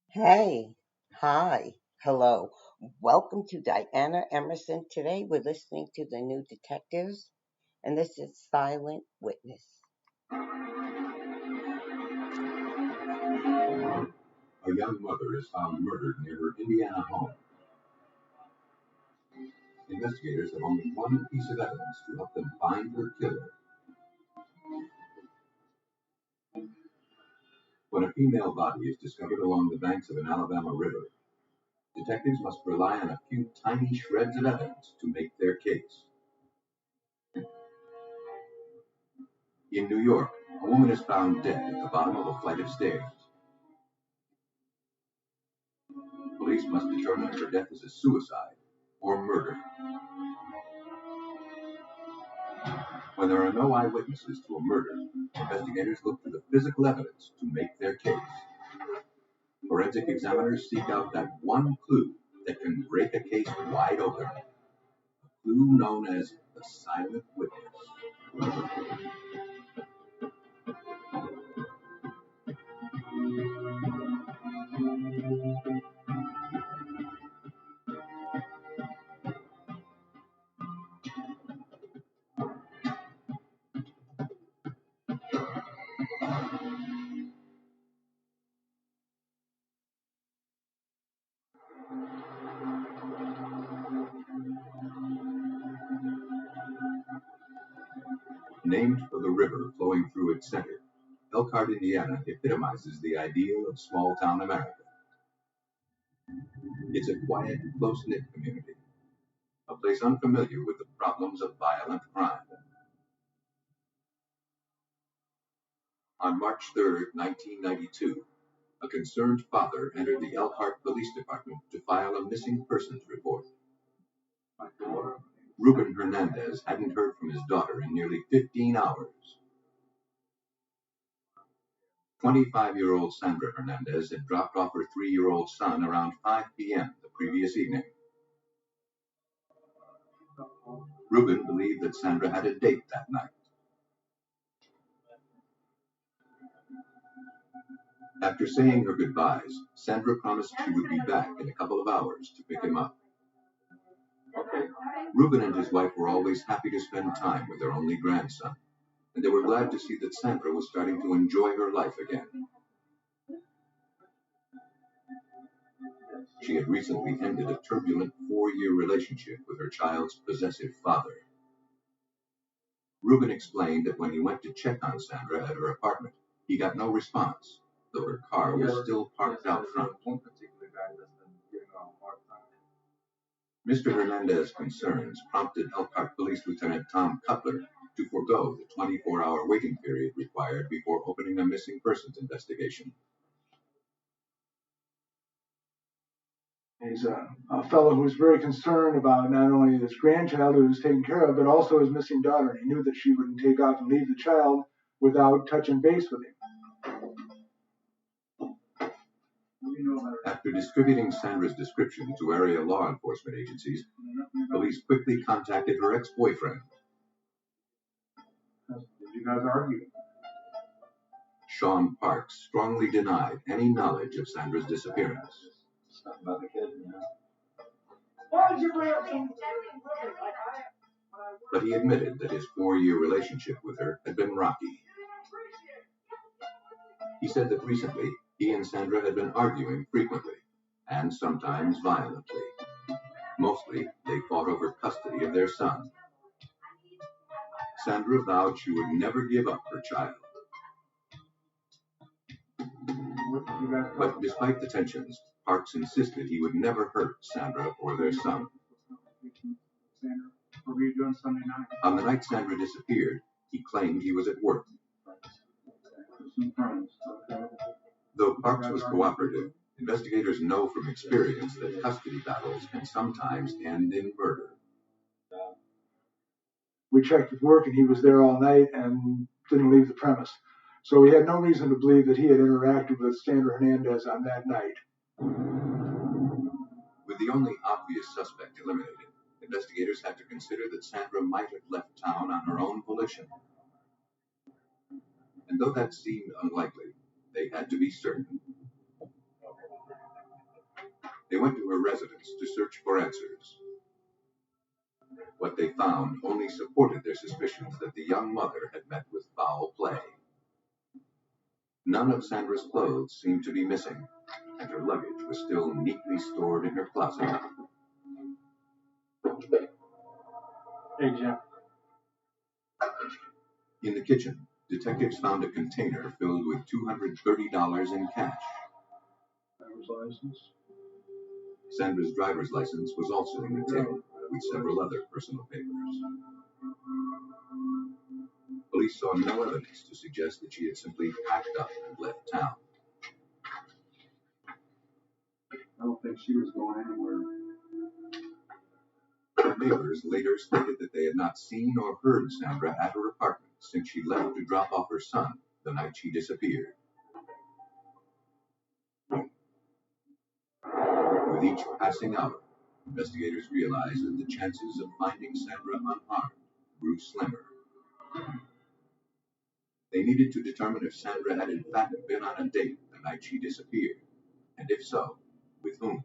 Hey, hi, hello. Welcome to Diana Emerson. Today we're listening to the new detectives, and this is Silent Witness. A young mother is found murdered near her Indiana home. Investigators have only one piece of evidence to help them find her killer. When a female body is discovered along the banks of an Alabama river, detectives must rely on a few tiny shreds of evidence to make their case. In New York, a woman is found dead at the bottom of a flight of stairs. Police must determine if her death is a suicide or murder. When there are no eyewitnesses to a murder, investigators look to the physical evidence to make their case. Forensic examiners seek out that one clue that can break a case wide open. A clue known as the silent witness. Named for the river flowing through its center, Elkhart, Indiana epitomizes the ideal of small-town America. It's a quiet, close-knit community, a place unfamiliar with the problems of violent crime. On March 3, 1992, a concerned father entered the Elkhart Police Department to file a missing persons report. Ruben Hernandez hadn't heard from his daughter in nearly 15 hours. 25-year-old Sandra Hernandez had dropped off her 3-year-old son around 5 p.m. the previous evening. Ruben believed that Sandra had a date that night. After saying her goodbyes, Sandra promised she would be back in a couple of hours to pick him up. Ruben and his wife were always happy to spend time with their only grandson, and they were glad to see that Sandra was starting to enjoy her life again. She had recently ended a turbulent 4-year relationship with her child's possessive father. Ruben explained that when he went to check on Sandra at her apartment, he got no response, though her car was still parked out front. Mr. Hernandez's concerns prompted Elkhart Police Lieutenant Tom Cutler to forego the 24-hour waiting period required before opening a missing persons investigation. He's a fellow who's very concerned about not only his grandchild who he's taken care of, but also his missing daughter. And he knew that she wouldn't take off and leave the child without touching base with him. After distributing Sandra's description to area law enforcement agencies, police quickly contacted her ex-boyfriend. Did you guys argue? Sean Parks strongly denied any knowledge of Sandra's disappearance. Something about the kid, you know. But he admitted that his 4-year relationship with her had been rocky. He said that recently he and Sandra had been arguing frequently, and sometimes violently. Mostly, they fought over custody of their son. Sandra vowed she would never give up her child. But despite the tensions, Parks insisted he would never hurt Sandra or their son. On the night Sandra disappeared, he claimed he was at work. Though Parks was cooperative, investigators know from experience that custody battles can sometimes end in murder. We checked with work, and he was there all night and didn't leave the premise. So we had no reason to believe that he had interacted with Sandra Hernandez on that night. With the only obvious suspect eliminated, investigators had to consider that Sandra might have left town on her own volition. And though that seemed unlikely, they had to be certain. They went to her residence to search for answers. What they found only supported their suspicions that the young mother had met with foul play. None of Sandra's clothes seemed to be missing, and her luggage was still neatly stored in her closet. Hey, Jim. In the kitchen, detectives found a container filled with $230 in cash. Driver's license. Sandra's driver's license was also in the tin, with several other personal papers. Police saw no evidence to suggest that she had simply packed up and left town. I don't think she was going anywhere. Her neighbors later stated that they had not seen or heard Sandra at her apartment since she left to drop off her son the night she disappeared. With each passing hour, investigators realized that the chances of finding Sandra unharmed grew slimmer. They needed to determine if Sandra had in fact been on a date the night she disappeared, and if so, with whom.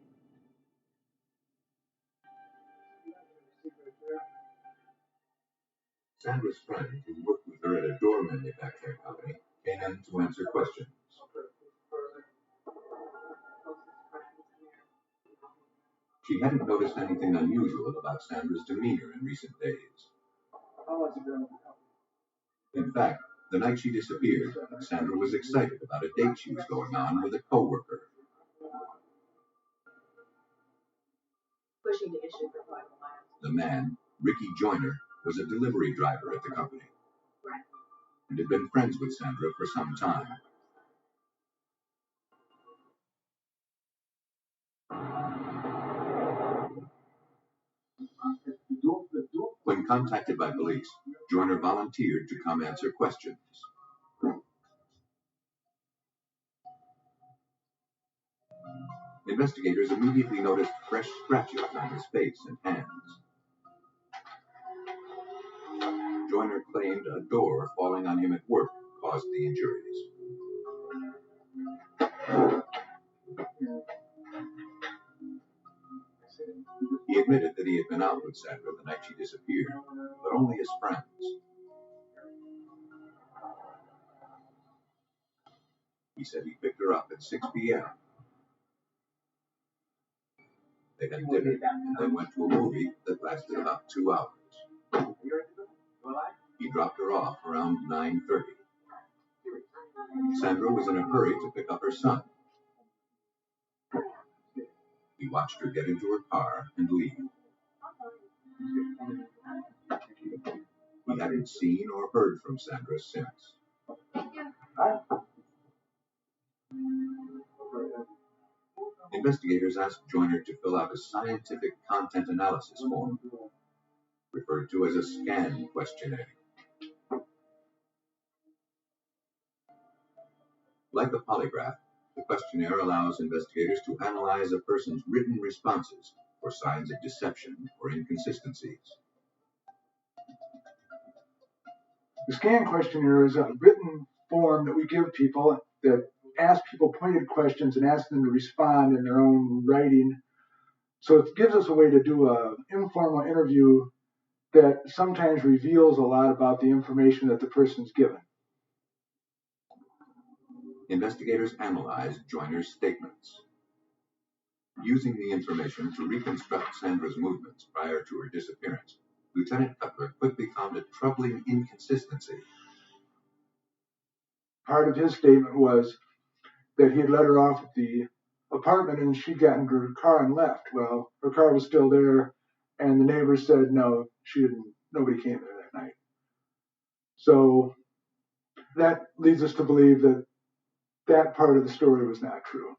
Sandra's friend, who worked with her at a door manufacturing company, came in to answer questions. She hadn't noticed anything unusual about Sandra's demeanor in recent days. In fact, the night she disappeared, Sandra was excited about a date she was going on with a co-worker. Pushing the issue for quite a while. The man, Ricky Joyner, was a delivery driver at the company and had been friends with Sandra for some time. When contacted by police, Joyner volunteered to come answer questions. Investigators immediately noticed fresh scratches on his face and hands. Joyner claimed a door falling on him at work caused the injuries. He admitted that he had been out with Sandra the night she disappeared, but only as friends. He said he picked her up at 6 p.m. They had dinner and then went to a movie that lasted about 2 hours. He dropped her off around 9:30. Sandra was in a hurry to pick up her son. He watched her get into her car and leave. He hadn't seen or heard from Sandra since. Investigators asked Joyner to fill out a scientific content analysis form, referred to as a SCAN questionnaire. Like a polygraph, the questionnaire allows investigators to analyze a person's written responses for signs of deception or inconsistencies. The SCAN questionnaire is a written form that we give people that ask people pointed questions and ask them to respond in their own writing. So it gives us a way to do an informal interview that sometimes reveals a lot about the information that the person's given. Investigators analyzed Joyner's statements. Using the information to reconstruct Sandra's movements prior to her disappearance, Lieutenant Cutler quickly found a troubling inconsistency. Part of his statement was that he had let her off at the apartment and she'd gotten into her car and left. Well, her car was still there, and the neighbors said no, she didn't. Nobody came there that night. So that leads us to believe that that part of the story was not true.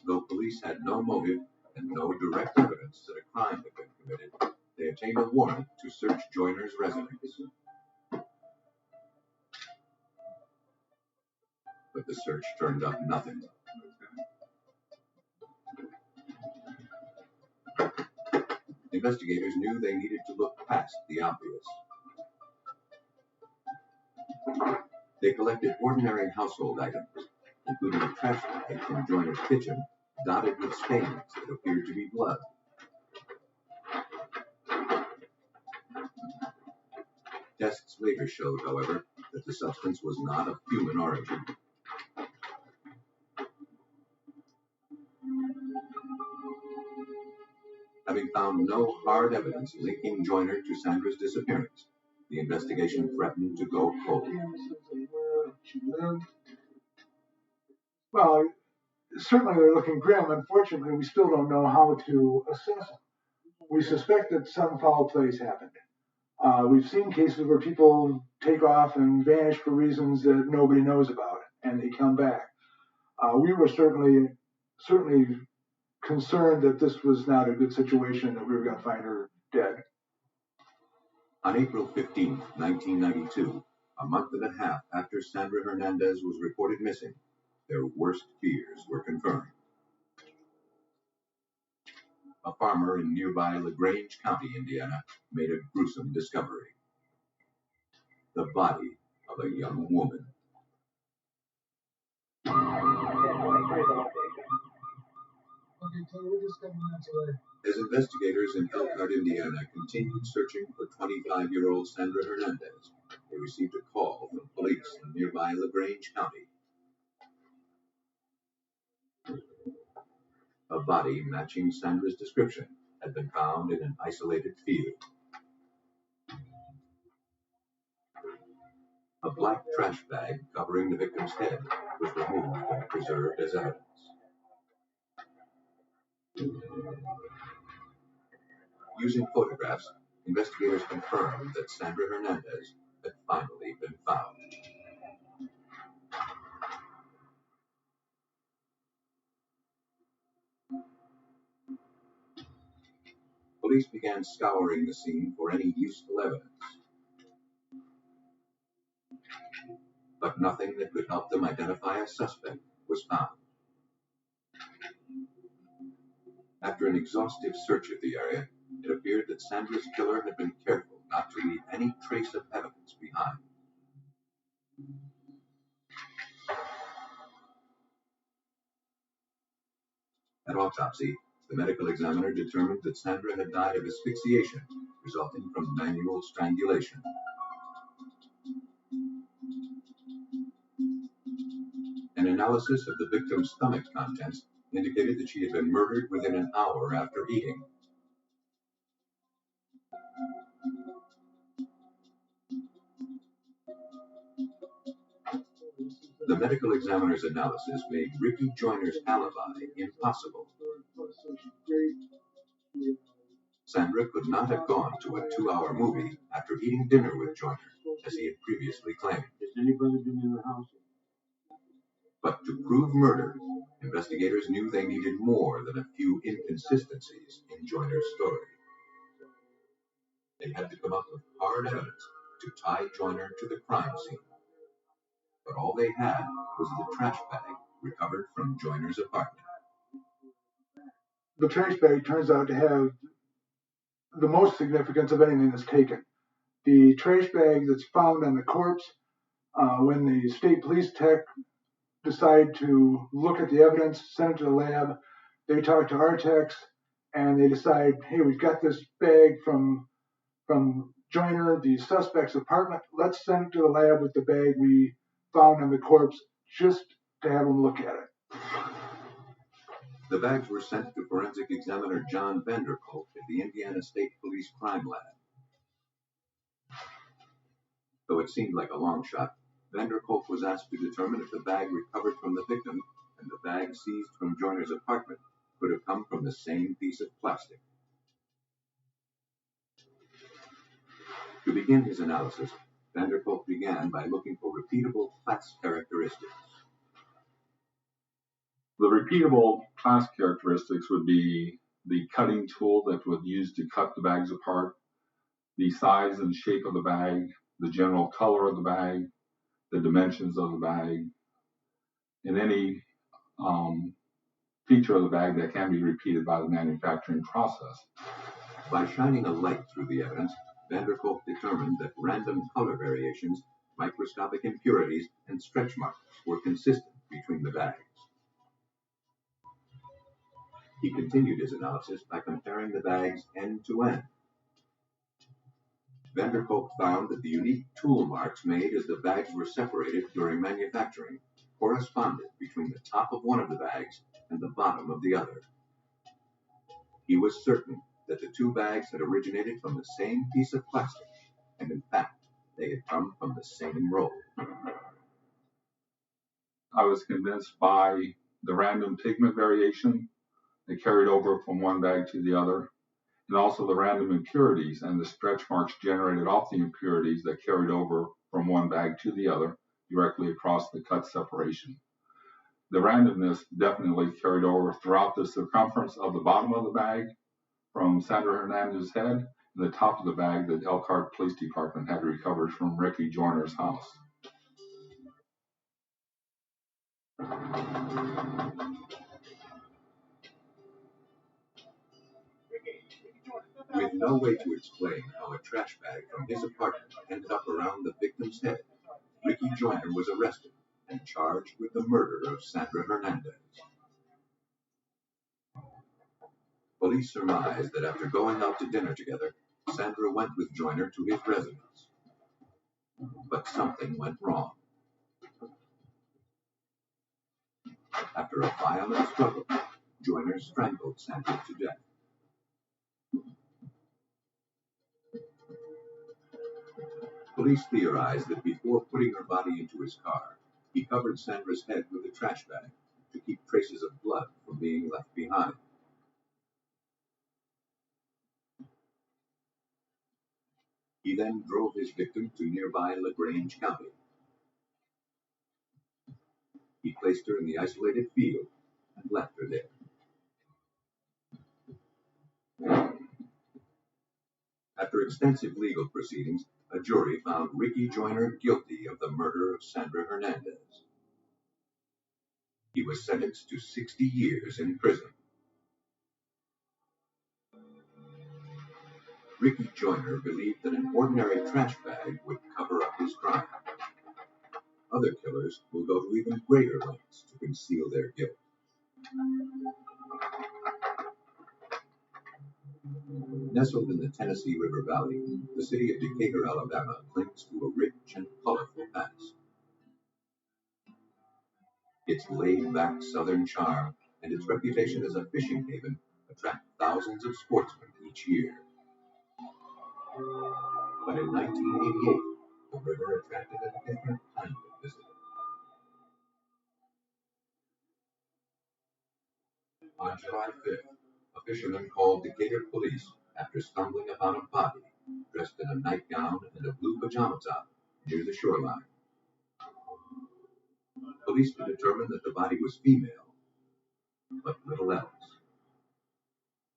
Though police had no motive and no direct evidence that a crime had been committed, they obtained a warrant to search Joyner's residence. But the search turned up nothing. Investigators knew they needed to look past the obvious. They collected ordinary household items, including a trash bag from Joyner's kitchen dotted with stains that appeared to be blood. Tests later showed, however, that the substance was not of human origin. Having found no hard evidence linking Joyner to Sandra's disappearance, the investigation threatened to go cold. Well, certainly they're looking grim. Unfortunately, we still don't know how to assess them. We suspect that some foul plays happened. We've seen cases where people take off and vanish for reasons that nobody knows about, and they come back. We were certainly concerned that this was not a good situation, that we were going to find her dead. On April 15, 1992, a month and a half after Sandra Hernandez was reported missing, their worst fears were confirmed. A farmer in nearby LaGrange County, Indiana, made a gruesome discovery: the body of a young woman. As investigators in Elkhart, Indiana, continued searching for 25-year-old Sandra Hernandez, they received a call from police in nearby LaGrange County. A body matching Sandra's description had been found in an isolated field. A black trash bag covering the victim's head was removed and preserved as evidence. Using photographs, investigators confirmed that Sandra Hernandez had finally been found. Police began scouring the scene for any useful evidence, but nothing that could help them identify a suspect was found. After an exhaustive search of the area, it appeared that Sandra's killer had been careful not to leave any trace of evidence behind. At autopsy, the medical examiner determined that Sandra had died of asphyxiation resulting from manual strangulation. An analysis of the victim's stomach contents indicated that she had been murdered within an hour after eating. The medical examiner's analysis made Ricky Joyner's alibi impossible. Sandra could not have gone to a 2-hour movie after eating dinner with Joyner, as he had previously claimed. Has anybody been in the house? But to prove murder, investigators knew they needed more than a few inconsistencies in Joyner's story. They had to come up with hard evidence to tie Joyner to the crime scene. But all they had was the trash bag recovered from Joyner's apartment. The trash bag turns out to have the most significance of anything that's taken. The trash bag that's found on the corpse, when the state police tech decide to look at the evidence, send it to the lab, they talk to our techs, and they decide, hey, we've got this bag from Joyner, the suspect's apartment. Let's send it to the lab with the bag we found on the corpse, just to have them look at it. The bags were sent to forensic examiner John Vanderkolk at the Indiana State Police Crime Lab. Though it seemed like a long shot, Vanderkolk was asked to determine if the bag recovered from the victim and the bag seized from Joyner's apartment could have come from the same piece of plastic. To begin his analysis, Vanderkolk began by looking for repeatable class characteristics. The repeatable class characteristics would be the cutting tool that would use to cut the bags apart, the size and shape of the bag, the general color of the bag, the dimensions of the bag, and any feature of the bag that can be repeated by the manufacturing process. By shining a light through the evidence, Vanderkolk determined that random color variations, microscopic impurities, and stretch marks were consistent between the bags. He continued his analysis by comparing the bags end to end. Vanderkolk found that the unique tool marks made as the bags were separated during manufacturing corresponded between the top of one of the bags and the bottom of the other. He was certain that the two bags had originated from the same piece of plastic, and in fact, they had come from the same roll. I was convinced by the random pigment variation that carried over from one bag to the other, and also the random impurities and the stretch marks generated off the impurities that carried over from one bag to the other directly across the cut separation. The randomness definitely carried over throughout the circumference of the bottom of the bag from Sandra Hernandez's head and the top of the bag that Elkhart Police Department had recovered from Ricky Joyner's house. With no way to explain how a trash bag from his apartment ended up around the victim's head, Ricky Joyner was arrested and charged with the murder of Sandra Hernandez. Police surmised that after going out to dinner together, Sandra went with Joyner to his residence. But something went wrong. After a violent struggle, Joyner strangled Sandra to death. Police theorized that before putting her body into his car, he covered Sandra's head with a trash bag to keep traces of blood from being left behind. He then drove his victim to nearby LaGrange County. He placed her in the isolated field and left her there. After extensive legal proceedings, a jury found Ricky Joyner guilty of the murder of Sandra Hernandez. He was sentenced to 60 years in prison. Ricky Joyner believed that an ordinary trash bag would cover up his crime. Other killers will go to even greater lengths to conceal their guilt. Nestled in the Tennessee River Valley, the city of Decatur, Alabama clings to a rich and colorful past. Its laid-back southern charm and its reputation as a fishing haven attract thousands of sportsmen each year. But in 1988, the river attracted a different kind of visitor. On July 5th, a fisherman called Decatur police after stumbling upon a body dressed in a nightgown and a blue pajama top near the shoreline. Police could determine that the body was female, but little else.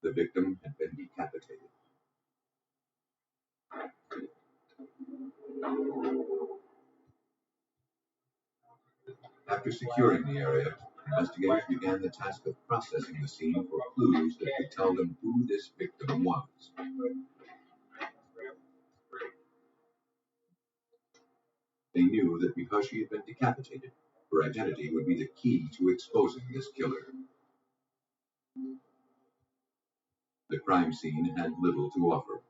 The victim had been decapitated. After securing the area, investigators began the task of processing the scene for clues that could tell them who this victim was. They knew that because she had been decapitated, her identity would be the key to exposing this killer. The crime scene had little to offer.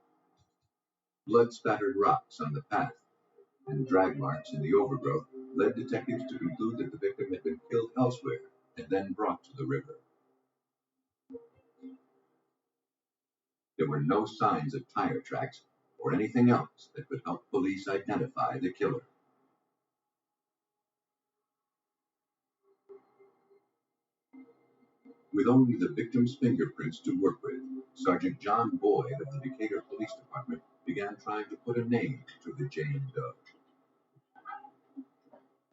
Blood-spattered rocks on the path and drag marks in the overgrowth led detectives to conclude that the victim had been killed elsewhere and then brought to the river. There were no signs of tire tracks or anything else that could help police identify the killer. With only the victim's fingerprints to work with, Sergeant John Boyd of the Decatur Police Department began trying to put a name to the Jane Doe.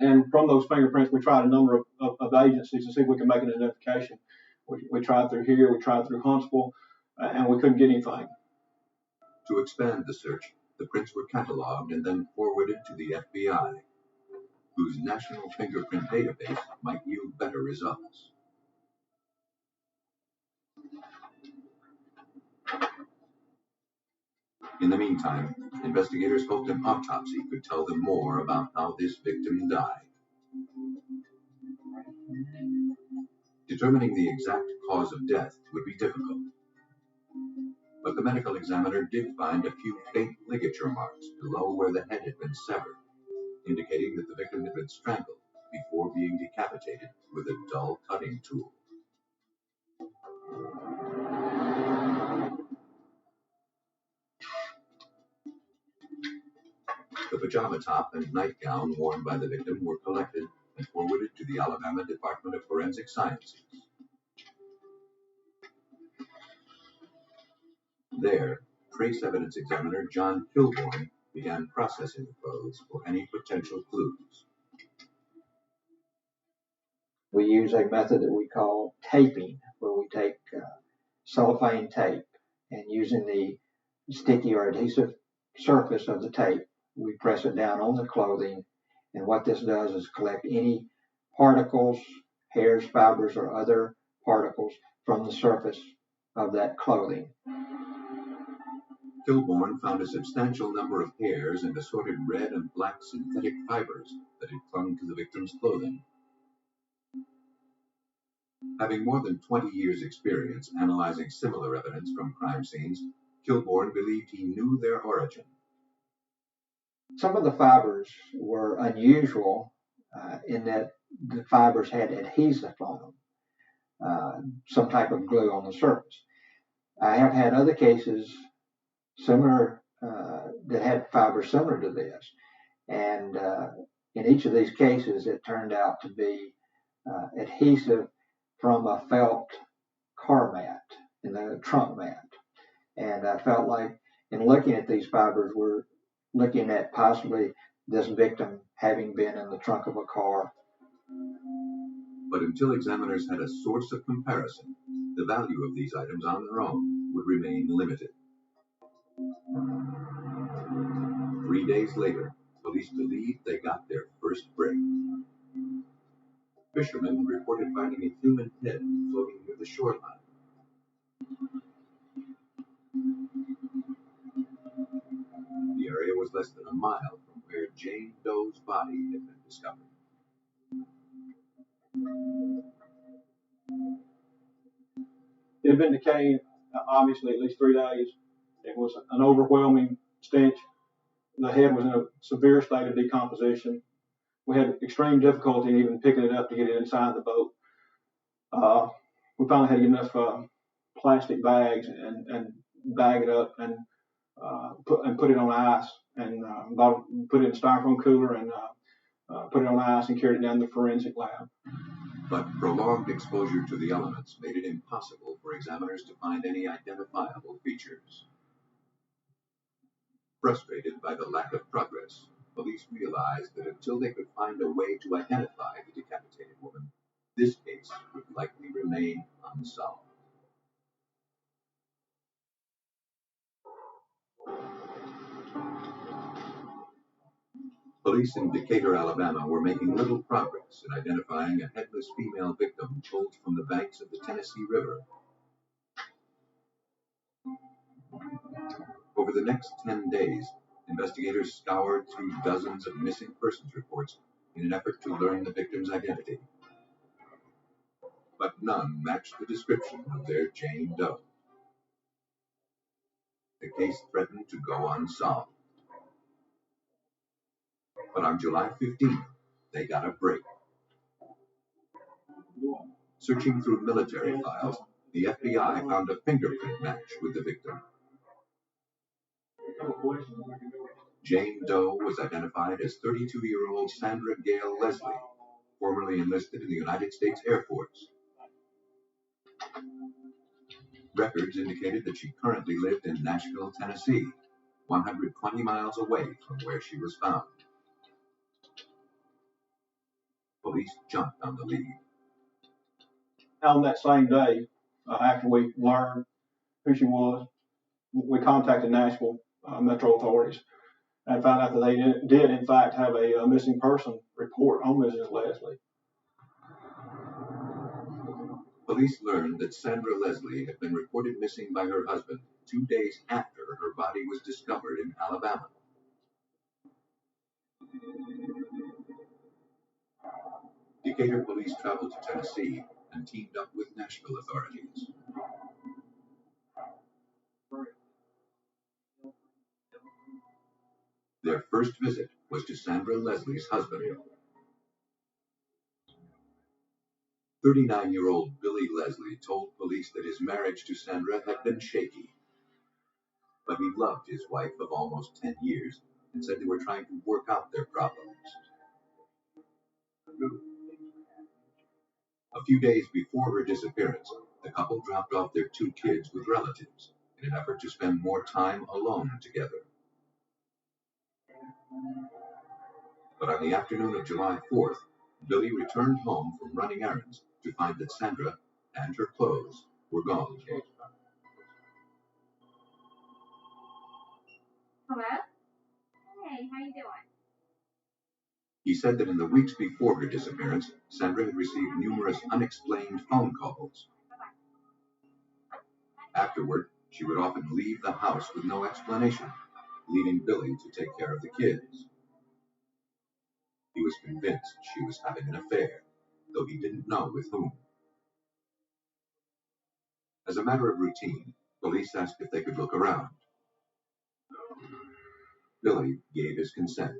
And from those fingerprints, we tried a number of agencies to see if we could make an identification. We tried through here, we tried through Huntsville, and we couldn't get anything. To expand the search, the prints were cataloged and then forwarded to the FBI, whose national fingerprint database might yield better results. In the meantime, investigators hoped an autopsy could tell them more about how this victim died. Determining the exact cause of death would be difficult, but the medical examiner did find a few faint ligature marks below where the head had been severed, indicating that the victim had been strangled before being decapitated with a dull cutting tool. The pajama top and nightgown worn by the victim were collected and forwarded to the Alabama Department of Forensic Sciences. There, trace evidence examiner John Kilbourne began processing the clothes for any potential clues. We use a method that we call taping, where we take cellophane tape and using the sticky or adhesive surface of the tape, we press it down on the clothing, and what this does is collect any particles, hairs, fibers, or other particles from the surface of that clothing. Kilbourne found a substantial number of hairs and assorted red and black synthetic fibers that had clung to the victim's clothing. Having more than 20 years' experience analyzing similar evidence from crime scenes, Kilbourne believed he knew their origin. Some of the fibers were unusual in that the fibers had adhesive on them, some type of glue on the surface. I have had other cases similar that had fibers similar to this, and in each of these cases, it turned out to be adhesive from a felt car mat in the trunk mat. And I felt like in looking at these fibers, we're looking at possibly this victim having been in the trunk of a car. But until examiners had a source of comparison, the value of these items on their own would remain limited. 3 days later, police believed they got their first break. Fishermen reported finding a human head floating near the shoreline. The area was less than a mile from where Jane Doe's body had been discovered. It had been decaying, obviously, at least 3 days. It was an overwhelming stench. The head was in a severe state of decomposition. We had extreme difficulty in even picking it up to get it inside the boat. We finally had to get enough plastic bags and bag it up and put it on ice and put it in a styrofoam cooler and put it on ice and carried it down to the forensic lab. But prolonged exposure to the elements made it impossible for examiners to find any identifiable features. Frustrated by the lack of progress, police realized that until they could find a way to identify the decapitated woman, this case would likely remain unsolved. Police in Decatur, Alabama were making little progress in identifying a headless female victim pulled from the banks of the Tennessee River. Over the next 10 days, investigators scoured through dozens of missing persons reports in an effort to learn the victim's identity. But none matched the description of their Jane Doe. The case threatened to go unsolved. But on July 15th, they got a break. Searching through military files, the FBI found a fingerprint match with the victim. Jane Doe was identified as 32-year-old Sandra Gale Leslie, formerly enlisted in the United States Air Force. Records indicated that she currently lived in Nashville, Tennessee, 120 miles away from where she was found. Police jumped on the lead. On that same day, after we learned who she was, we contacted Nashville Metro authorities and found out that they did in fact have a missing person report on Mrs. Leslie. Police learned that Sandra Leslie had been reported missing by her husband 2 days after her body was discovered in Alabama. Decatur police traveled to Tennessee and teamed up with Nashville authorities. Their first visit was to Sandra Leslie's husband. 39-year-old Billy Leslie told police that his marriage to Sandra had been shaky. But he loved his wife of almost 10 years and said they were trying to work out their problems. A few days before her disappearance, the couple dropped off their 2 kids with relatives in an effort to spend more time alone together. But on the afternoon of July 4th, Billy returned home from running errands to find that Sandra and her clothes were gone. Hello? Hey, how you doing? He said that in the weeks before her disappearance, Sandra had received numerous unexplained phone calls. Afterward, she would often leave the house with no explanation, leaving Billy to take care of the kids. He was convinced she was having an affair, though he didn't know with whom. As a matter of routine, police asked if they could look around. Billy gave his consent.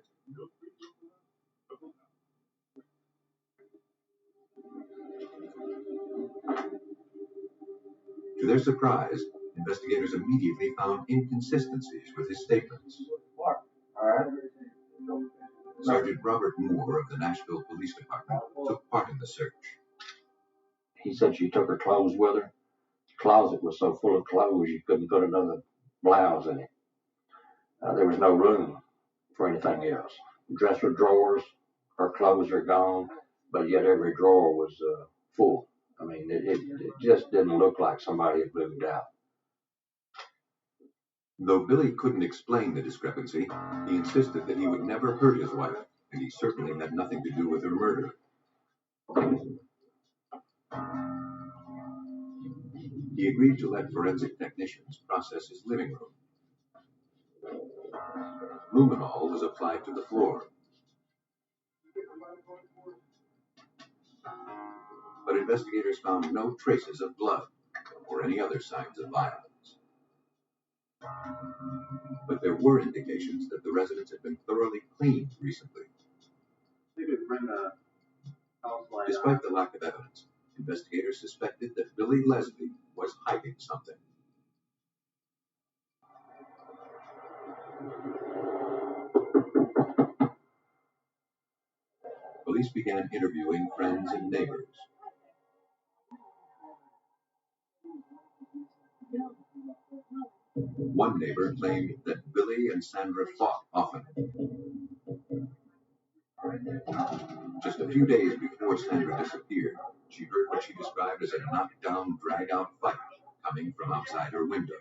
To their surprise, investigators immediately found inconsistencies with his statements. Sergeant Robert Moore of the Nashville Police Department took part in the search. He said she took her clothes with her. The closet was so full of clothes you couldn't put another blouse in it. There was no room for anything else. Dresser drawers, her clothes are gone, but yet every drawer was full. I mean, it just didn't look like somebody had moved out. Though Billy couldn't explain the discrepancy, he insisted that he would never hurt his wife, and he certainly had nothing to do with her murder. He agreed to let forensic technicians process his living room. Luminol was applied to the floor. But investigators found no traces of blood or any other signs of violence. But there were indications that the residence had been thoroughly cleaned recently. Despite the lack of evidence, investigators suspected that Billy Leslie was hiding something. Police began interviewing friends and neighbors. One neighbor claimed that Billy and Sandra fought often. Just a few days before Sandra disappeared, she heard what she described as a knockdown, drag-out fight coming from outside her window.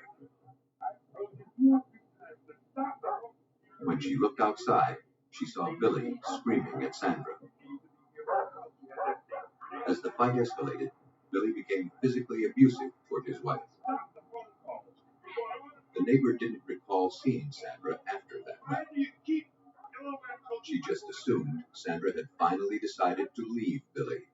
When she looked outside, she saw Billy screaming at Sandra. As the fight escalated, Billy became physically abusive toward his wife. The neighbor didn't recall seeing Sandra after that night. She just assumed Sandra had finally decided to leave Billy.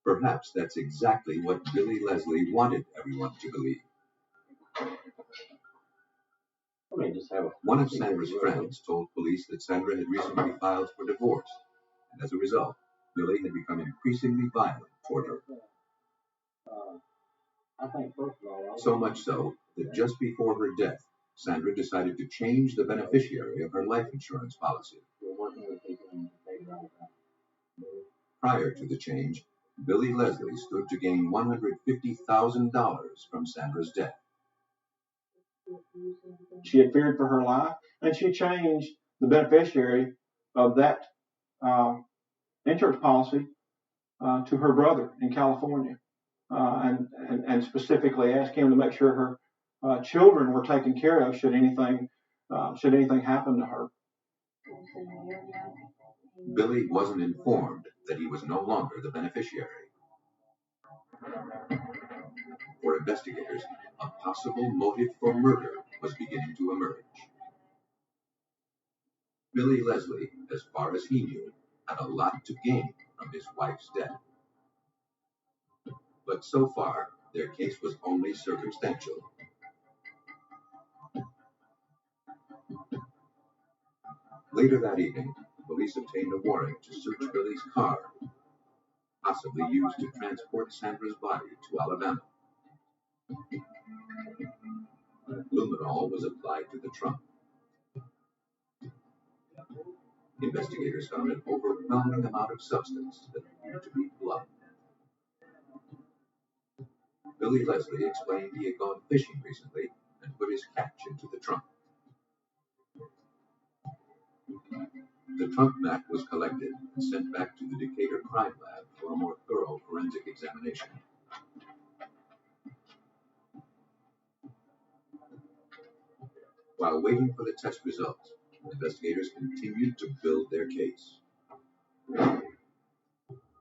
Perhaps that's exactly what Billy Leslie wanted everyone to believe. One of Sandra's friends told police that Sandra had recently filed for divorce, and as a result, Billy had become increasingly violent toward her. So much so that just before her death, Sandra decided to change the beneficiary of her life insurance policy. Prior to the change, Billy Leslie stood to gain $150,000 from Sandra's death. She had feared for her life, and she changed the beneficiary of that insurance policy to her brother in California, and specifically asked him to make sure her children were taken care of should anything happen to her. Billy wasn't informed that he was no longer the beneficiary. For investigators, a possible motive for murder was beginning to emerge. Billy Leslie, as far as he knew, had a lot to gain from his wife's death. But so far, their case was only circumstantial. Later that evening, police obtained a warrant to search Billy's car, possibly used to transport Sandra's body to Alabama. Luminol was applied to the trunk. Investigators found an overwhelming amount of substance that appeared to be blood. Billy Leslie explained he had gone fishing recently and put his catch into the trunk. The trunk mat was collected and sent back to the Decatur Crime Lab for a more thorough forensic examination. While waiting for the test results, investigators continued to build their case.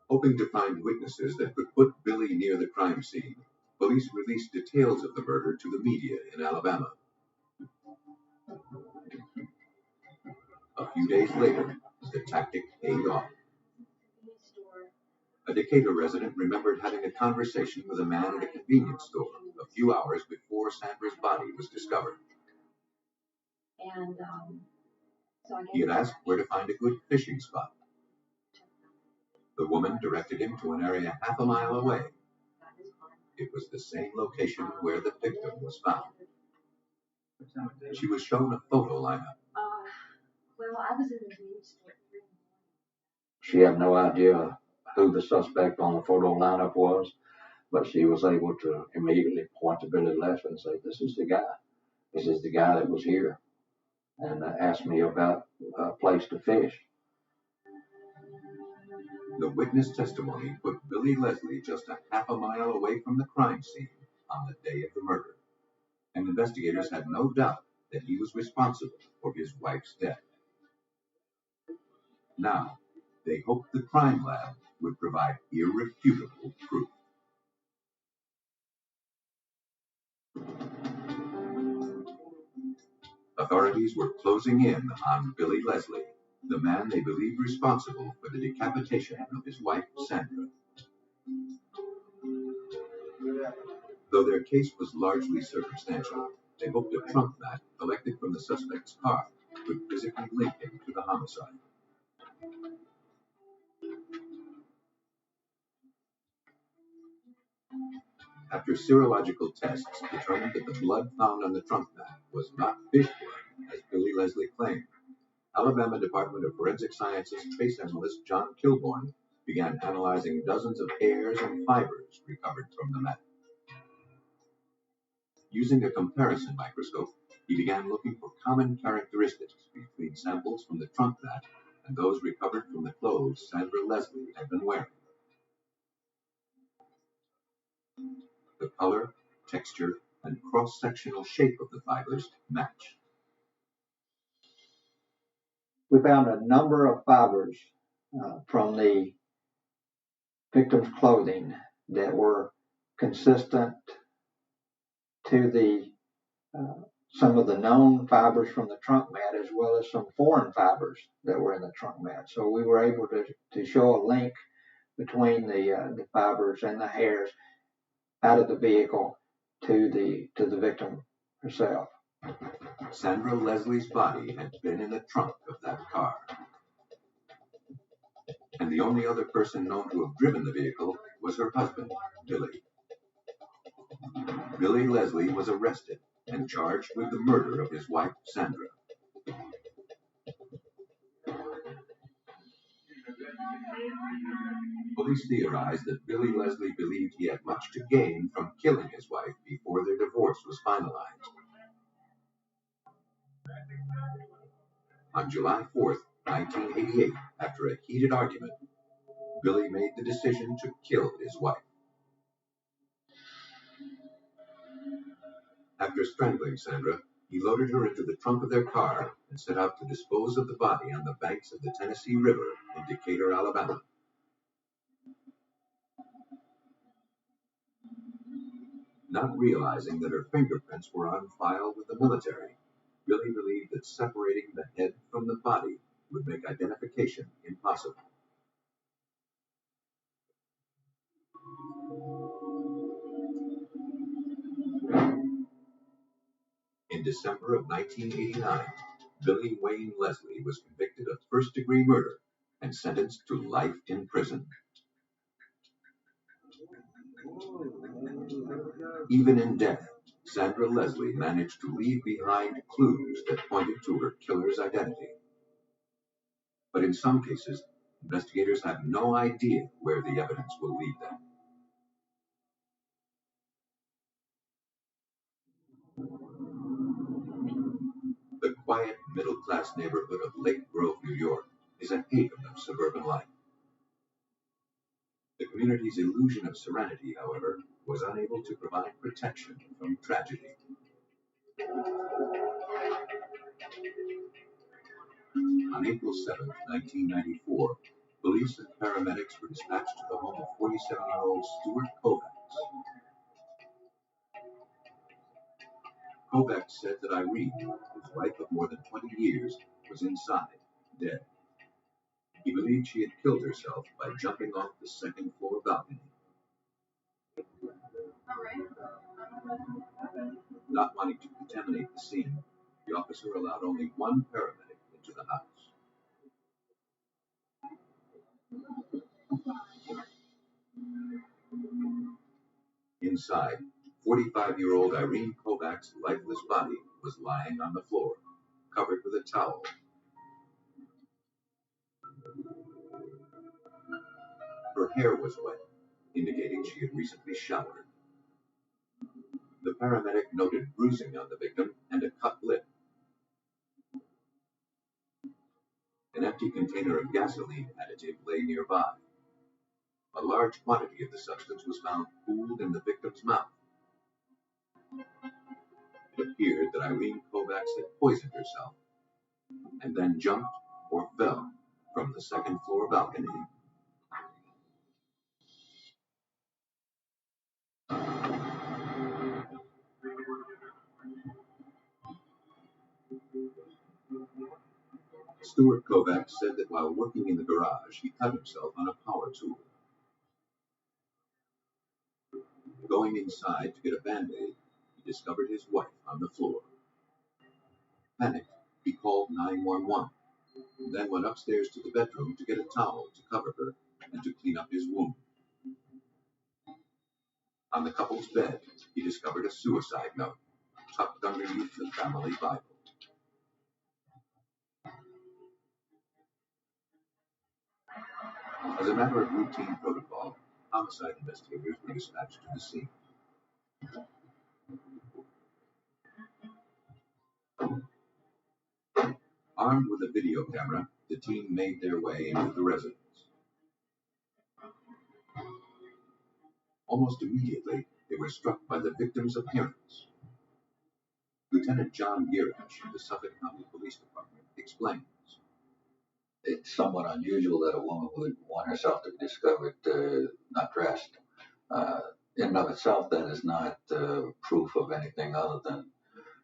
Hoping to find witnesses that could put Billy near the crime scene, police released details of the murder to the media in Alabama. A few days later, the tactic paid off. A Decatur resident remembered having a conversation with a man at a convenience store a few hours before Sandra's body was discovered. He had asked where to find a good fishing spot. The woman directed him to an area half a mile away. It was the same location where the victim was found. She was shown a photo lineup. She had no idea who the suspect on the photo lineup was, but she was able to immediately point to Billy Leslie and say, "This is the guy. This is the guy that was here," and asked me about a place to fish. The witness testimony put Billy Leslie just a half a mile away from the crime scene on the day of the murder, and investigators had no doubt that he was responsible for his wife's death. Now, they hoped the crime lab would provide irrefutable proof. Authorities were closing in on Billy Leslie, the man they believed responsible for the decapitation of his wife, Sandra. Though their case was largely circumstantial, they hoped a trunk mat collected from the suspect's car could physically link him to the homicide. After serological tests determined that the blood found on the trunk mat was not fish blood, as Billy Leslie claimed, Alabama Department of Forensic Sciences trace analyst John Kilbourne began analyzing dozens of hairs and fibers recovered from the mat. Using a comparison microscope, he began looking for common characteristics between samples from the trunk mat and those recovered from the clothes Sandra Leslie had been wearing. The color, texture, and cross-sectional shape of the fibers match. We found a number of fibers from the victim's clothing that were consistent to the some of the known fibers from the trunk mat, as well as some foreign fibers that were in the trunk mat. So we were able to show a link between the fibers and the hairs out of the vehicle to the victim herself. Sandra Leslie's body had been in the trunk of that car. And the only other person known to have driven the vehicle was her husband, Billy. Billy Leslie was arrested and charged with the murder of his wife, Sandra. Police theorized that Billy Leslie believed he had much to gain from killing his wife before their divorce was finalized. On July 4th, 1988, after a heated argument, Billy made the decision to kill his wife. After strangling Sandra, he loaded her into the trunk of their car and set out to dispose of the body on the banks of the Tennessee River in Decatur, Alabama. Not realizing that her fingerprints were on file with the military, Billy believed that separating the head from the body would make identification impossible. In December of 1989, Billy Wayne Leslie was convicted of first-degree murder and sentenced to life in prison. Even in death, Sandra Leslie managed to leave behind clues that pointed to her killer's identity. But in some cases, investigators have no idea where the evidence will lead them. The quiet, middle-class neighborhood of Lake Grove, New York, is a haven of suburban life. The community's illusion of serenity, however, was unable to provide protection from tragedy. On April 7, 1994, police and paramedics were dispatched to the home of 47-year-old Stuart Kovacs. Kovacs said that Irene, his wife of more than 20 years, was inside, dead. He believed she had killed herself by jumping off the second-floor balcony. Not wanting to contaminate the scene, the officer allowed only one paramedic into the house. Inside, 45-year-old Irene Kovacs' lifeless body was lying on the floor, covered with a towel. Her hair was wet, indicating she had recently showered. The paramedic noted bruising on the victim and a cut lip. An empty container of gasoline additive lay nearby. A large quantity of the substance was found pooled in the victim's mouth. It appeared that Irene Kovacs had poisoned herself and then jumped or fell from the second-floor balcony. Stuart Kovacs said that while working in the garage, he cut himself on a power tool. Going inside to get a Band-Aid, he discovered his wife on the floor. Panicked, he called 911, and then went upstairs to the bedroom to get a towel to cover her and to clean up his wound. On the couple's bed, he discovered a suicide note tucked underneath the family Bible. As a matter of routine protocol, homicide investigators were dispatched to the scene. Armed with a video camera, the team made their way into the residence. Almost immediately, they were struck by the victim's appearance. Lieutenant John Girach of the Suffolk County Police Department explains. It's somewhat unusual that a woman would want herself to be discovered not dressed. In and of itself, that is not proof of anything other than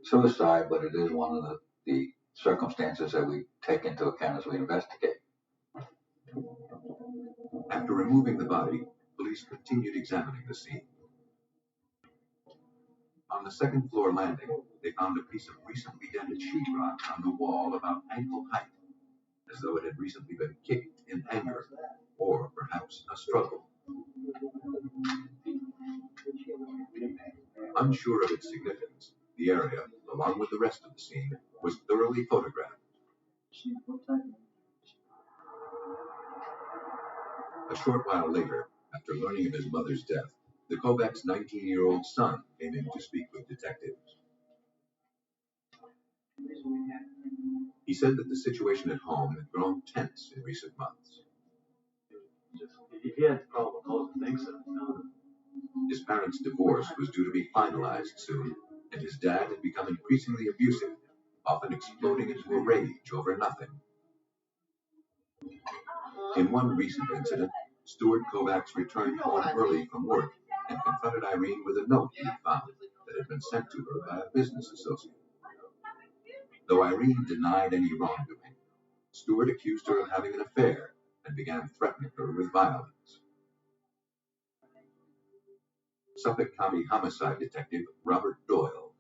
suicide, but it is one of the circumstances that we take into account as we investigate. After removing the body, police continued examining the scene. On the second-floor landing, they found a piece of recently dented sheetrock on the wall about ankle height, as though it had recently been kicked in anger, or perhaps a struggle. Unsure of its significance, the area, along with the rest of the scene, was thoroughly photographed. A short while later, after learning of his mother's death, the Kovacs' 19-year-old son came in to speak with detectives. He said that the situation at home had grown tense in recent months. If he had probable cause to think so, His parents' divorce was due to be finalized soon, and his dad had become increasingly abusive, often exploding into a rage over nothing. In one recent incident, Stuart Kovacs returned home early from work and confronted Irene with a note he had found that had been sent to her by a business associate. Though Irene denied any wrongdoing, Stewart accused her of having an affair and began threatening her with violence. Suffolk County Homicide Detective Robert Doyle.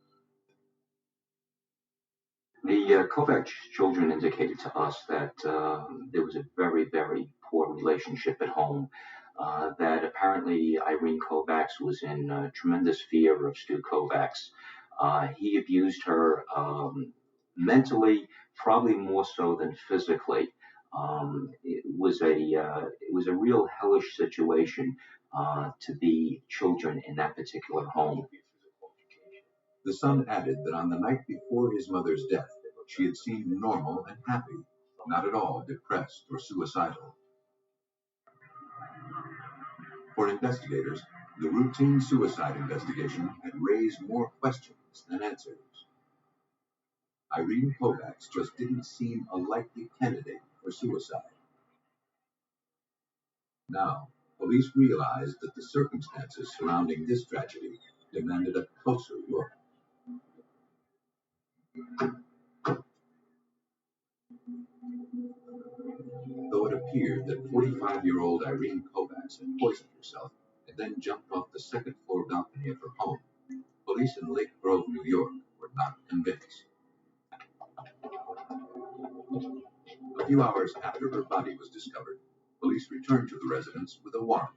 The Kovacs children indicated to us that there was a very, very poor relationship at home. That apparently Irene Kovacs was in tremendous fear of Stu Kovacs. He abused her mentally, probably more so than physically. It was a real hellish situation to be children in that particular home. The son added that on the night before his mother's death, she had seemed normal and happy, not at all depressed or suicidal. For investigators, the routine suicide investigation had raised more questions than answers. Irene Kovacs just didn't seem a likely candidate for suicide. Now, police realized that the circumstances surrounding this tragedy demanded a closer look. Though it appeared that 45-year-old Irene Kovacs had poisoned herself and then jumped off the second-floor balcony of her home, police in Lake Grove, New York, were not convinced. A few hours after her body was discovered, police returned to the residence with a warrant.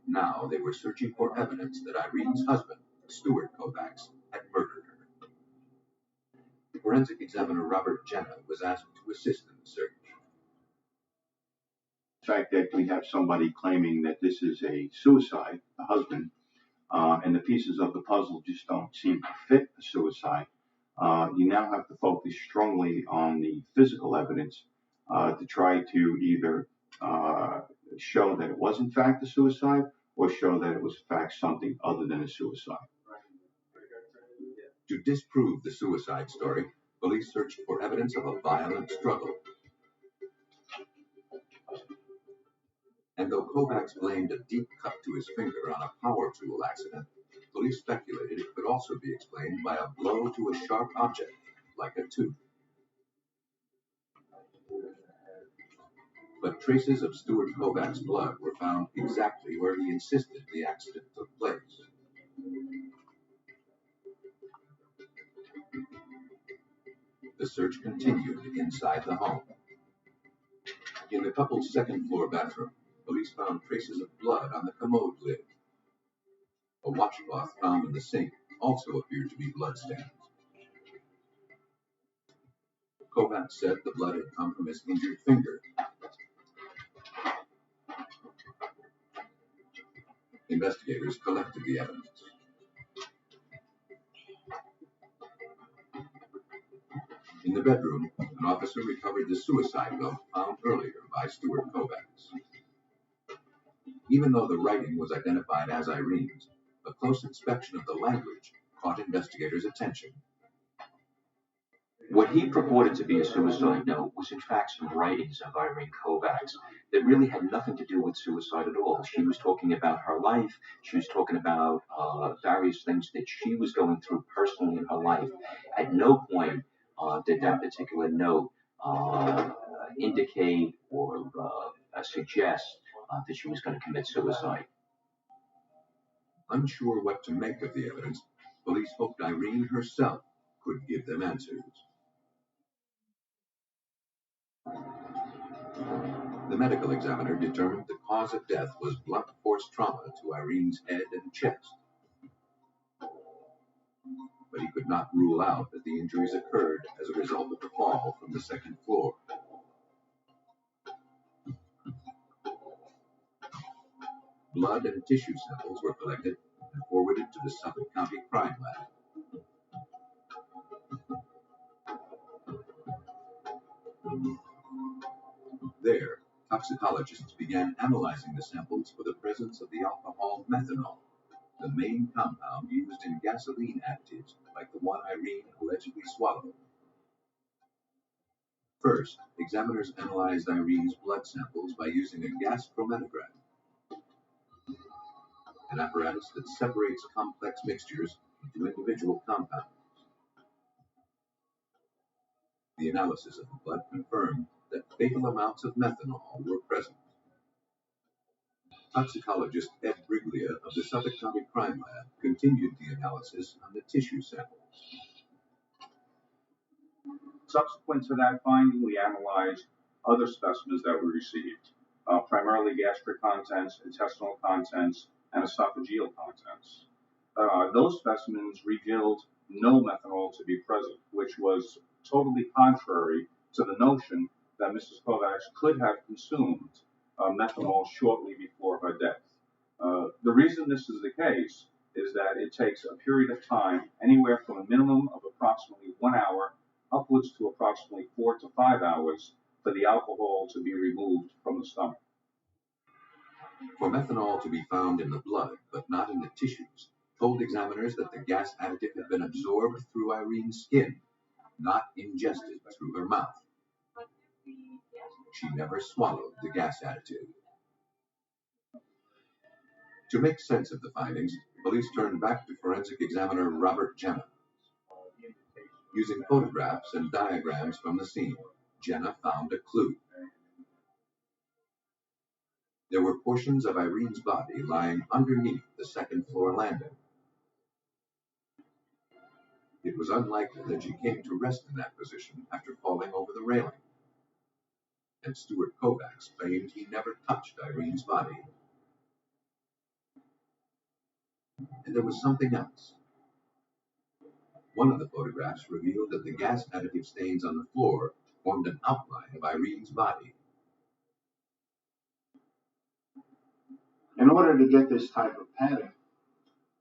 Now they were searching for evidence that Irene's husband, Stewart Kovacs, had murdered her. Forensic examiner Robert Jenna was asked to assist in the search. The fact that we have somebody claiming that this is a suicide, the husband, and the pieces of the puzzle just don't seem to fit the suicide, you now have to focus strongly on the physical evidence to try to either show that it was in fact a suicide or show that it was in fact something other than a suicide. To disprove the suicide story, police searched for evidence of a violent struggle. And though Kovacs blamed a deep cut to his finger on a power tool accident, police speculated it could also be explained by a blow to a sharp object, like a tooth. But traces of Stewart Kovacs' blood were found exactly where he insisted the accident took place. The search continued inside the home. In the couple's second-floor bathroom, police found traces of blood on the commode lid. A washcloth found in the sink also appeared to be bloodstains. Kovacs said the blood had come from his injured finger. Investigators collected the evidence. In the bedroom, an officer recovered the suicide note found earlier by Stewart Kovacs. Even though the writing was identified as Irene's, a close inspection of the language caught investigators' attention. What he purported to be a suicide note was in fact some writings of Irene Kovacs that really had nothing to do with suicide at all. She was talking about her life. She was talking about various things that she was going through personally in her life. At no point did that particular note indicate or suggest that she was going to commit suicide. Unsure what to make of the evidence, police hoped Irene herself could give them answers. The medical examiner determined the cause of death was blunt force trauma to Irene's head and chest. But he could not rule out that the injuries occurred as a result of the fall from the second floor. Blood and tissue samples were collected and forwarded to the Suffolk County Crime Lab. There, toxicologists began analyzing the samples for the presence of the alcohol methanol, the main compound used in gasoline additives like the one Irene allegedly swallowed. First, examiners analyzed Irene's blood samples by using a gas chromatograph, an apparatus that separates complex mixtures into individual compounds. The analysis of the blood confirmed that fatal amounts of methanol were present. Toxicologist Ed Briglia of the Suffolk County Crime Lab continued the analysis on the tissue samples. Subsequent to that finding, we analyzed other specimens that we received, primarily gastric contents, intestinal contents, and esophageal contents. Those specimens revealed no methanol to be present, which was totally contrary to the notion that Mrs. Kovacs could have consumed methanol shortly before her death. The reason this is the case is that it takes a period of time, anywhere from a minimum of approximately 1 hour upwards to approximately 4 to 5 hours for the alcohol to be removed from the stomach. For methanol to be found in the blood, but not in the tissues, told examiners that the gas additive had been absorbed through Irene's skin, not ingested through her mouth. She never swallowed the gas additive. To make sense of the findings, police turned back to forensic examiner Robert Jenna. Using photographs and diagrams from the scene, Jenna found a clue. There were portions of Irene's body lying underneath the second-floor landing. It was unlikely that she came to rest in that position after falling over the railing. And Stuart Kovacs claimed he never touched Irene's body. And there was something else. One of the photographs revealed that the gas additive stains on the floor formed an outline of Irene's body. In order to get this type of pattern,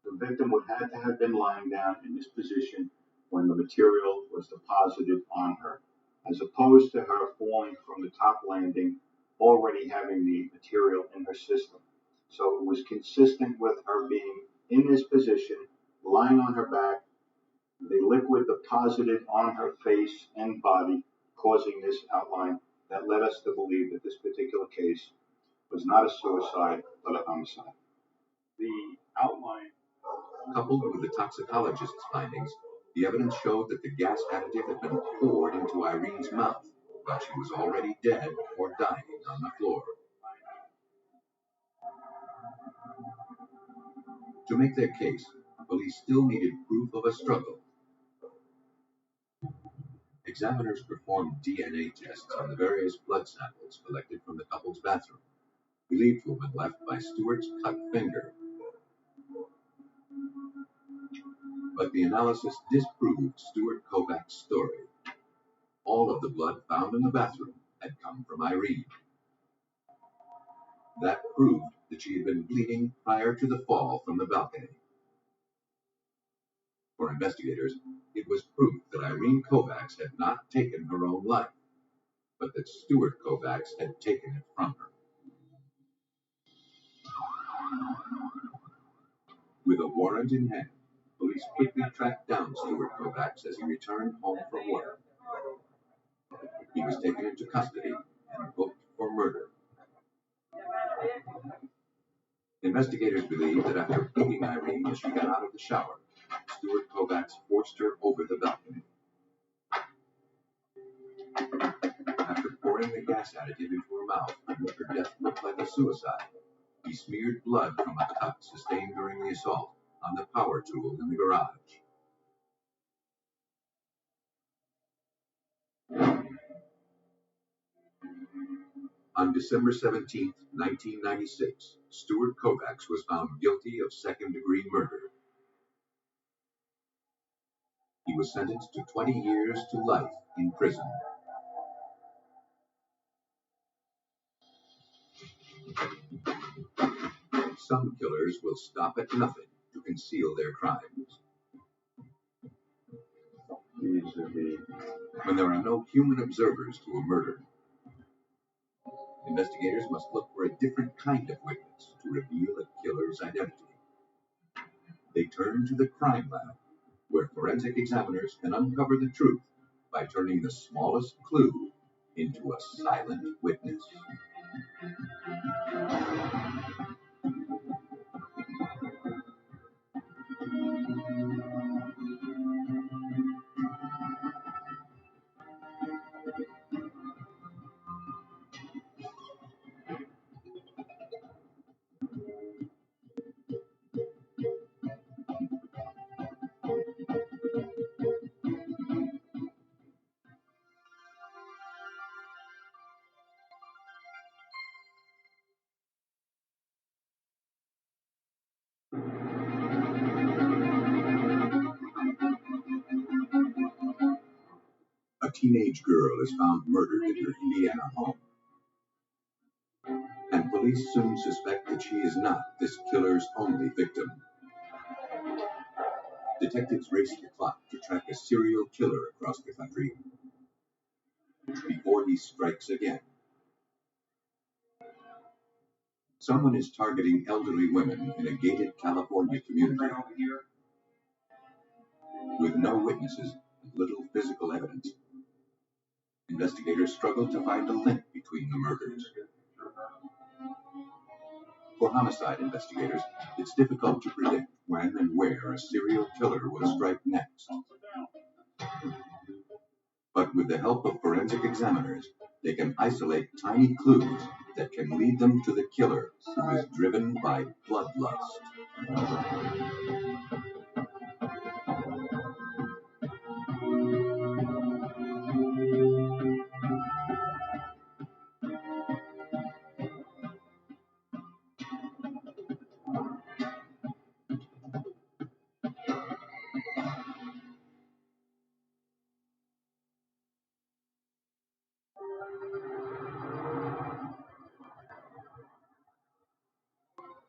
the victim would have to have been lying down in this position when the material was deposited on her, as opposed to her falling from the top landing, already having the material in her system. So it was consistent with her being in this position, lying on her back, the liquid deposited on her face and body, causing this outline that led us to believe that this particular case was not a suicide, but a homicide. The outline, coupled with the toxicologist's findings, the evidence showed that the gas additive had been poured into Irene's mouth while she was already dead or dying on the floor. To make their case, police still needed proof of a struggle. Examiners performed DNA tests on the various blood samples collected from the couple's bathroom, believed to have been left by Stuart's cut finger. But the analysis disproved Stuart Kovacs' story. All of the blood found in the bathroom had come from Irene. That proved that she had been bleeding prior to the fall from the balcony. For investigators, it was proof that Irene Kovacs had not taken her own life, but that Stuart Kovacs had taken it from her. With a warrant in hand, police quickly tracked down Stuart Kovacs as he returned home from work. He was taken into custody and booked for murder. Investigators believe that after beating Irene as she got out of the shower, Stuart Kovacs forced her over the balcony. After pouring the gas additive into her mouth to make her death look like a suicide, he smeared blood from a cut sustained during the assault on the power tool in the garage. On December 17, 1996, Stuart Kovacs was found guilty of second-degree murder. He was sentenced to 20 years to life in prison. Some killers will stop at nothing to conceal their crimes. When there are no human observers to a murder, investigators must look for a different kind of witness to reveal a killer's identity. They turn to the crime lab, where forensic examiners can uncover the truth by turning the smallest clue into a silent witness. A teenage girl is found murdered in her Indiana home, and police soon suspect that she is not this killer's only victim. Detectives race the clock to track a serial killer across the country before he strikes again. Someone is targeting elderly women in a gated California community. With no witnesses and little physical evidence, investigators struggle to find a link between the murders. For homicide investigators, it's difficult to predict when and where a serial killer will strike next. But with the help of forensic examiners, they can isolate tiny clues that can lead them to the killer who is driven by bloodlust.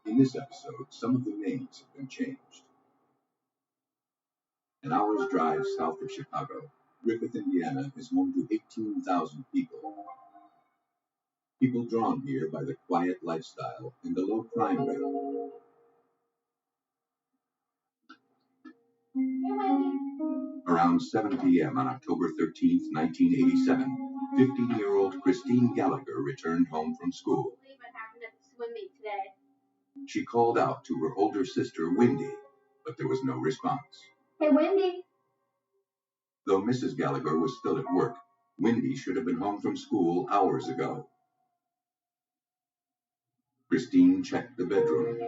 In this episode, some of the names have been changed. An hour's drive south of Chicago, Griffith, Indiana is home to 18,000 people. People drawn here by the quiet lifestyle and the low crime rate. Around 7 p.m. on October 13, 1987, 15-year-old Christine Gallagher returned home from school. What happened at the swim meet today? She called out to her older sister, Wendy, but there was no response. Hey, Wendy. Though Mrs. Gallagher was still at work, Wendy should have been home from school hours ago. Christine checked the bedroom.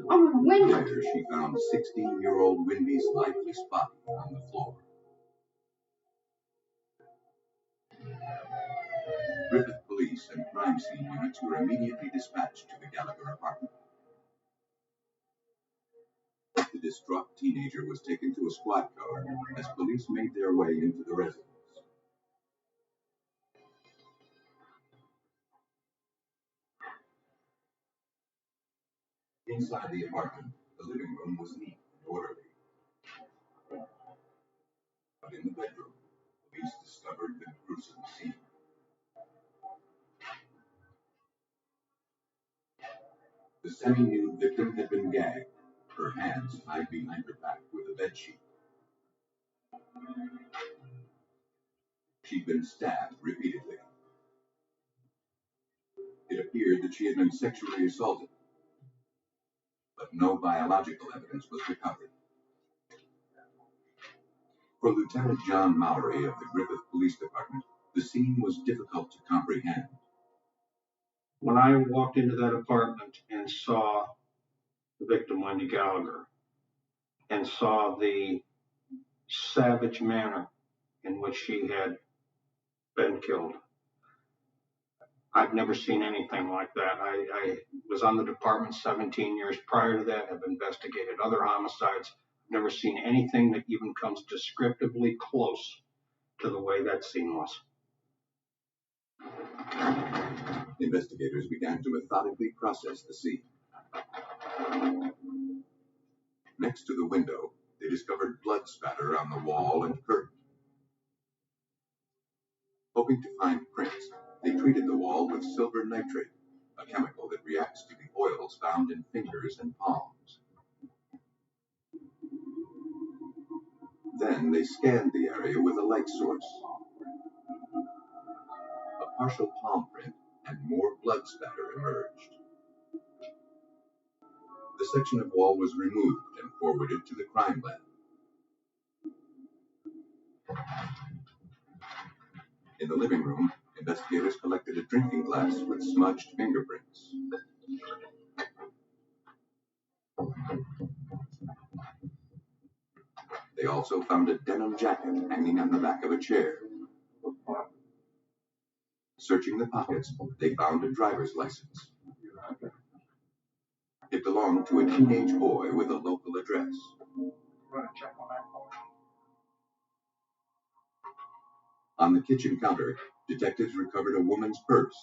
Oh, Wendy. There, she found 16-year-old Wendy's lifeless body on the floor. Griffith police and crime scene units were immediately dispatched to the Gallagher apartment. The distraught teenager was taken to a squad car as police made their way into the residence. Inside the apartment, the living room was neat and orderly. But in the bedroom, police discovered the gruesome scene. The semi-nude victim had been gagged, her hands tied behind her back with a bedsheet. She'd been stabbed repeatedly. It appeared that she had been sexually assaulted, but no biological evidence was recovered. For Lieutenant John Mowry of the Griffith Police Department, the scene was difficult to comprehend. When I walked into that apartment and saw the victim, Wendy Gallagher, and saw the savage manner in which she had been killed, I've never seen anything like that. I was on the department 17 years prior to that, have investigated other homicides. I've never seen anything that even comes descriptively close to the way that scene was. Investigators began to methodically process the scene. Next to the window, they discovered blood spatter on the wall and curtain. Hoping to find prints, they treated the wall with silver nitrate, a chemical that reacts to the oils found in fingers and palms. Then they scanned the area with a light source. A partial palm print and more blood spatter emerged. The section of wall was removed and forwarded to the crime lab. In the living room, investigators collected a drinking glass with smudged fingerprints. They also found a denim jacket hanging on the back of a chair. Searching the pockets, they found a driver's license. It belonged to a teenage boy with a local address. On the kitchen counter, detectives recovered a woman's purse.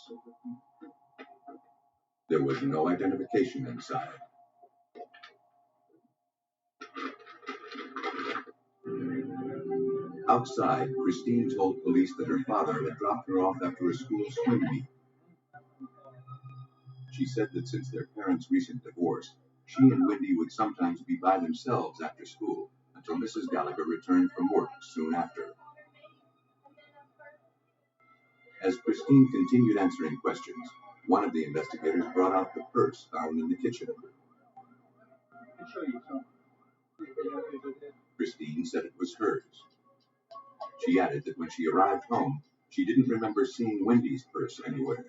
There was no identification inside. Outside, Christine told police that her father had dropped her off after a school swim meet. She said that since their parents' recent divorce, she and Wendy would sometimes be by themselves after school until Mrs. Gallagher returned from work soon after. As Christine continued answering questions, one of the investigators brought out the purse found in the kitchen. Christine said it was hers. She added that when she arrived home, she didn't remember seeing Wendy's purse anywhere.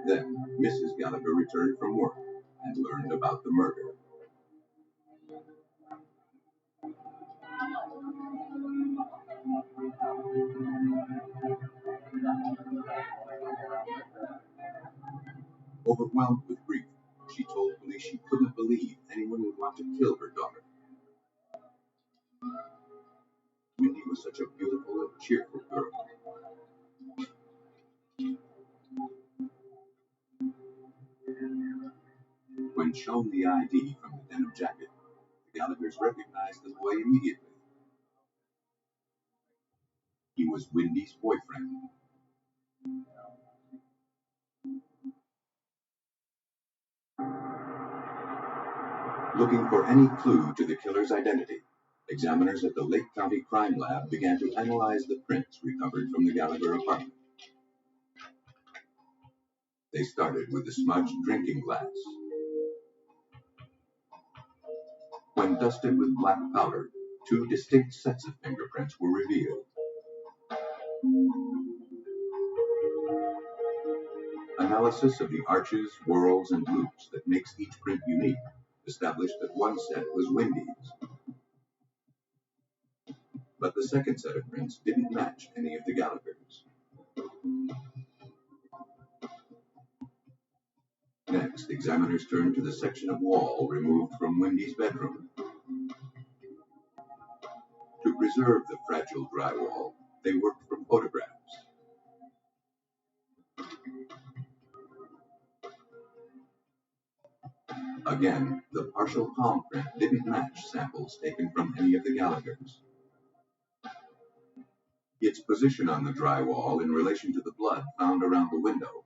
Then, Mrs. Gallagher returned from work and learned about the murder. Overwhelmed with grief, she told police she couldn't believe anyone would want to kill her daughter. Wendy was such a beautiful and cheerful girl. When shown the ID from the denim jacket, the Gallaghers recognized the boy immediately. He was Wendy's boyfriend. Looking for any clue to the killer's identity, examiners at the Lake County Crime Lab began to analyze the prints recovered from the Gallagher apartment. They started with the smudged drinking glass. When dusted with black powder, two distinct sets of fingerprints were revealed. Analysis of the arches, whorls, and loops that makes each print unique established that one set was Wendy's. But the second set of prints didn't match any of the Gallaghers. Next, examiners turned to the section of wall removed from Wendy's bedroom. To preserve the fragile drywall, they worked from photographs. Again, the partial palm print didn't match samples taken from any of the Gallaghers. Its position on the drywall in relation to the blood found around the window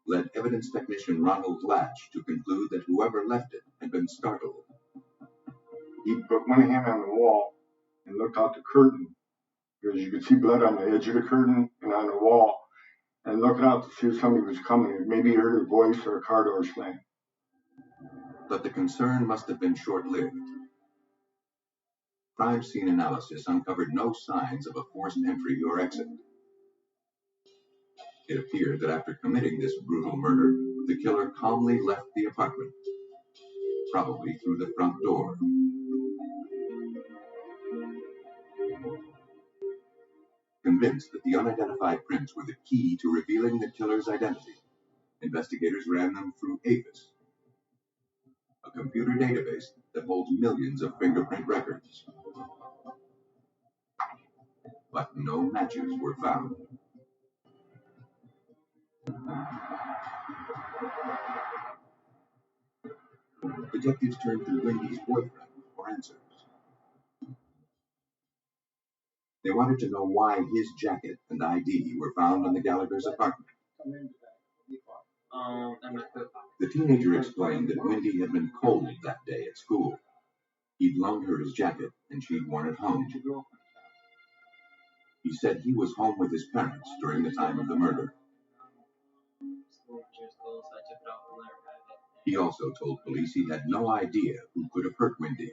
led evidence technician Ronald Latch to conclude that whoever left it had been startled. He put one hand on the wall and looked out the curtain because you could see blood on the edge of the curtain and on the wall, and looking out to see if somebody was coming. Maybe he heard a voice or a car door slam. But the concern must have been short-lived. Crime scene analysis uncovered no signs of a forced entry or exit. It appeared that after committing this brutal murder, the killer calmly left the apartment, probably through the front door. Convinced that the unidentified prints were the key to revealing the killer's identity, investigators ran them through AFIS, a computer database that holds millions of fingerprint records. But no matches were found. Detectives turned to Wendy's boyfriend for answers. They wanted to know why his jacket and ID were found in the Gallagher's apartment. The teenager explained that Wendy had been cold that day at school. He'd loaned her his jacket and she'd worn it home. He said he was home with his parents during the time of the murder. He also told police he had no idea who could have hurt Wendy.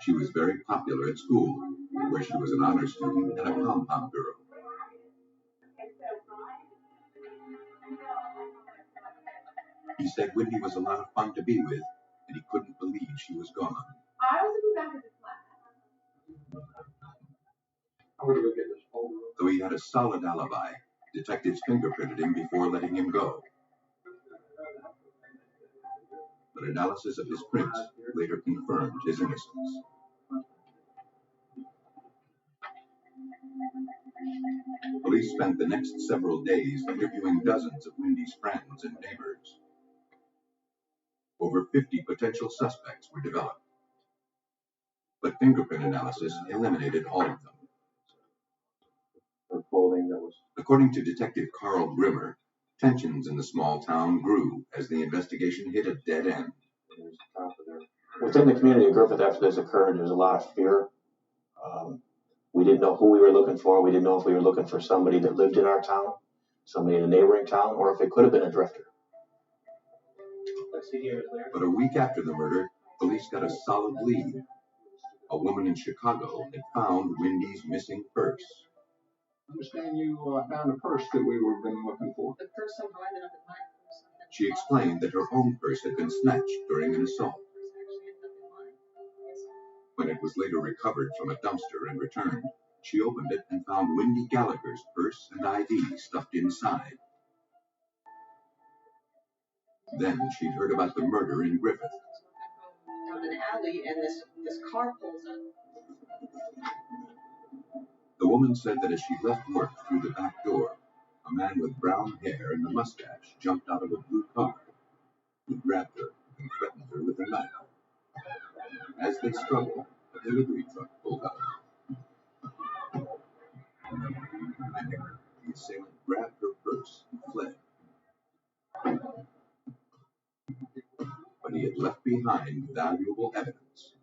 She was very popular at school, where she was an honor student and a compound girl. He said Wendy was a lot of fun to be with, and he couldn't believe she was gone. Though he had a solid alibi, detectives fingerprinted him before letting him go. but analysis of his prints later confirmed his innocence. Police spent the next several days interviewing dozens of Wendy's friends and neighbors. Over 50 potential suspects were developed, but fingerprint analysis eliminated all of them. According to Detective Carl Grimmer, tensions in the small town grew as the investigation hit a dead end. Within the community of Griffith, after this occurred, there was a lot of fear. We didn't know who we were looking for. We didn't know if we were looking for somebody that lived in our town, somebody in a neighboring town, or if it could have been a drifter. But a week after the murder, police got a solid lead. A woman in Chicago had found Wendy's missing purse. I understand you found a purse that we were been looking for. The purse somehow ended up in my purse. She explained that her own purse had been snatched during an assault. When it was later recovered from a dumpster and returned, she opened it and found Wendy Gallagher's purse and ID stuffed inside. Then she'd heard about the murder in Griffith. Down an alley, and this car pulls up. The woman said that as she left work through the back door, a man with brown hair and a mustache jumped out of a blue car. He grabbed her and threatened her with a knife. As they struggled, a delivery truck pulled up. The assailant grabbed her purse and fled. But he had left behind valuable evidence.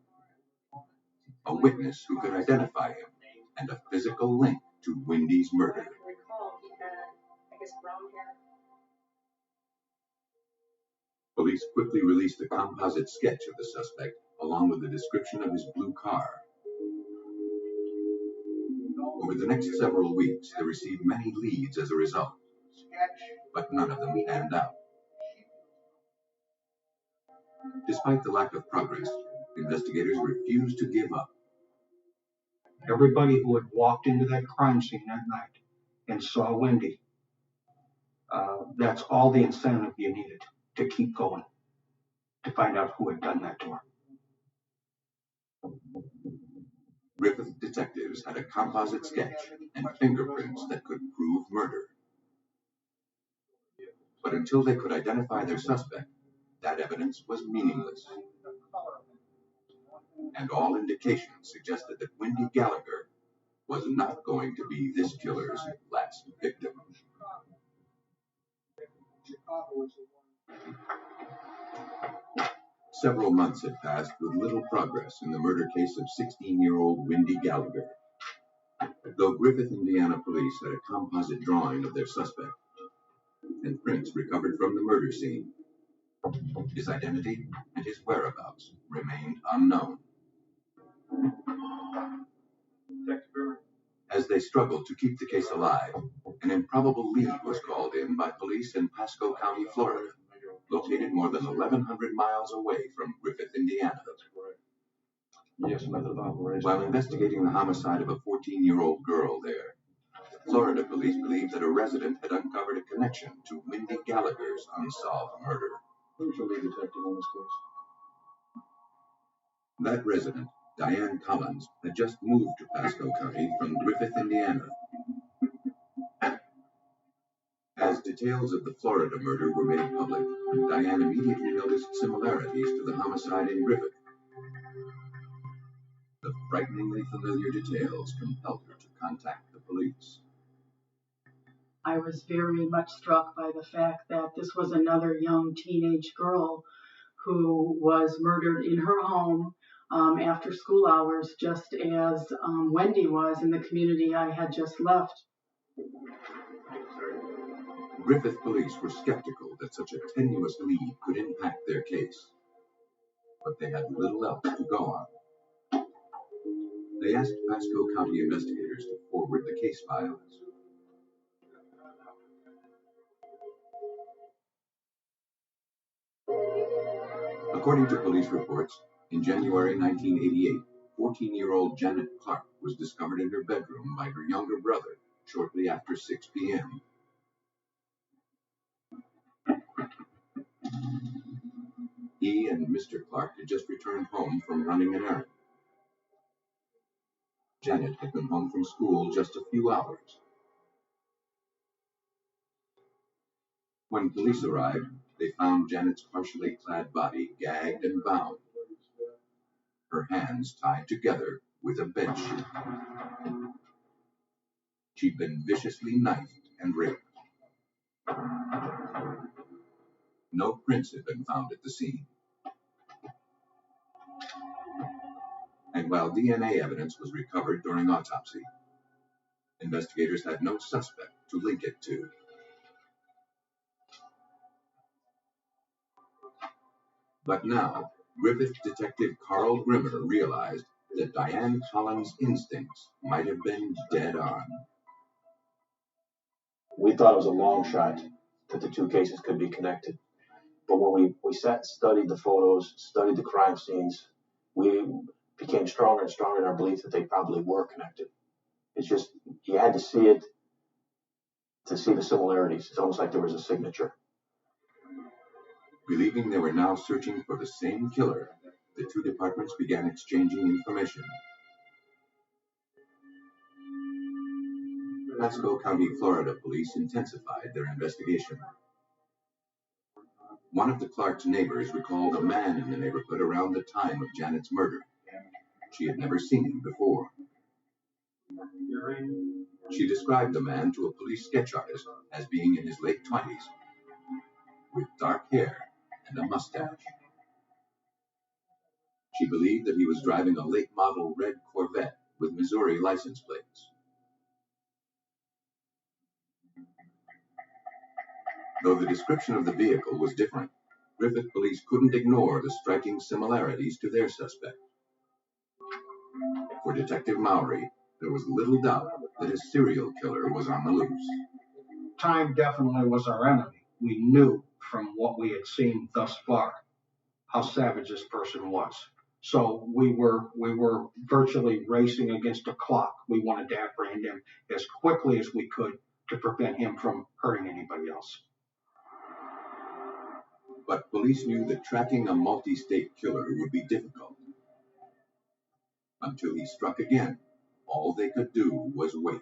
A witness who could identify him and a physical link to Wendy's murder. I can recall he had, I guess, brown hair. Police quickly released a composite sketch of the suspect, along with a description of his blue car. Over the next several weeks, they received many leads as a result, but none of them panned out. Despite the lack of progress, investigators refused to give up. Everybody who had walked into that crime scene that night and saw Wendy, that's all the incentive you needed to keep going, to find out who had done that to her. Griffith detectives had a composite sketch and fingerprints that could prove murder. But until they could identify their suspect, that evidence was meaningless. And all indications suggested that Wendy Gallagher was not going to be this killer's last victim. Several months had passed with little progress in the murder case of 16-year-old Wendy Gallagher. Though Griffith, Indiana police had a composite drawing of their suspect and prints recovered from the murder scene, his identity and his whereabouts remained unknown. As they struggled to keep the case alive, an improbable lead was called in by police in Pasco County, Florida, located more than 1,100 miles away from Griffith, Indiana. Yes, method of operation. While investigating the homicide of a 14-year-old girl there, Florida police believed that a resident had uncovered a connection to Wendy Gallagher's unsolved murder. Who's the lead detective on this case? That resident, Diane Collins, had just moved to Pasco County from Griffith, Indiana. As details of the Florida murder were made public, Diane immediately noticed similarities to the homicide in Griffith. The frighteningly familiar details compelled her to contact the police. I was very much struck by the fact that this was another young teenage girl who was murdered in her home after school hours, just as Wendy was in the community I had just left. Griffith police were skeptical that such a tenuous lead could impact their case, but they had little else to go on. They asked Pasco County investigators to forward the case files. According to police reports, in January 1988, 14-year-old Janet Clark was discovered in her bedroom by her younger brother shortly after 6 p.m. He and Mr. Clark had just returned home from running an errand. Janet had been home from school just a few hours. When police arrived, they found Janet's partially clad body gagged and bound, her hands tied together with a bed sheet. She'd been viciously knifed and raped. No prints had been found at the scene. And while DNA evidence was recovered during autopsy, investigators had no suspect to link it to. But now, Griffith Detective Carl Grimmer realized that Diane Collins' instincts might have been dead on. We thought it was a long shot that the two cases could be connected. But when we sat and studied the photos, studied the crime scenes, we became stronger and stronger in our belief that they probably were connected. It's just, you had to see it to see the similarities. It's almost like there was a signature. Believing they were now searching for the same killer, the two departments began exchanging information. Pasco County, Florida police intensified their investigation. One of the Clark's neighbors recalled a man in the neighborhood around the time of Janet's murder. She had never seen him before. She described the man to a police sketch artist as being in his late 20s, with dark hair and a mustache. She believed that he was driving a late-model red Corvette with Missouri license plates. Though the description of the vehicle was different, Griffith police couldn't ignore the striking similarities to their suspect. For Detective Mowry, there was little doubt that a serial killer was on the loose. Time definitely was our enemy. We knew from what we had seen thus far how savage this person was. So we were virtually racing against a clock. We wanted to apprehend him as quickly as we could to prevent him from hurting anybody else. But police knew that tracking a multi-state killer would be difficult. Until he struck again, all they could do was wait.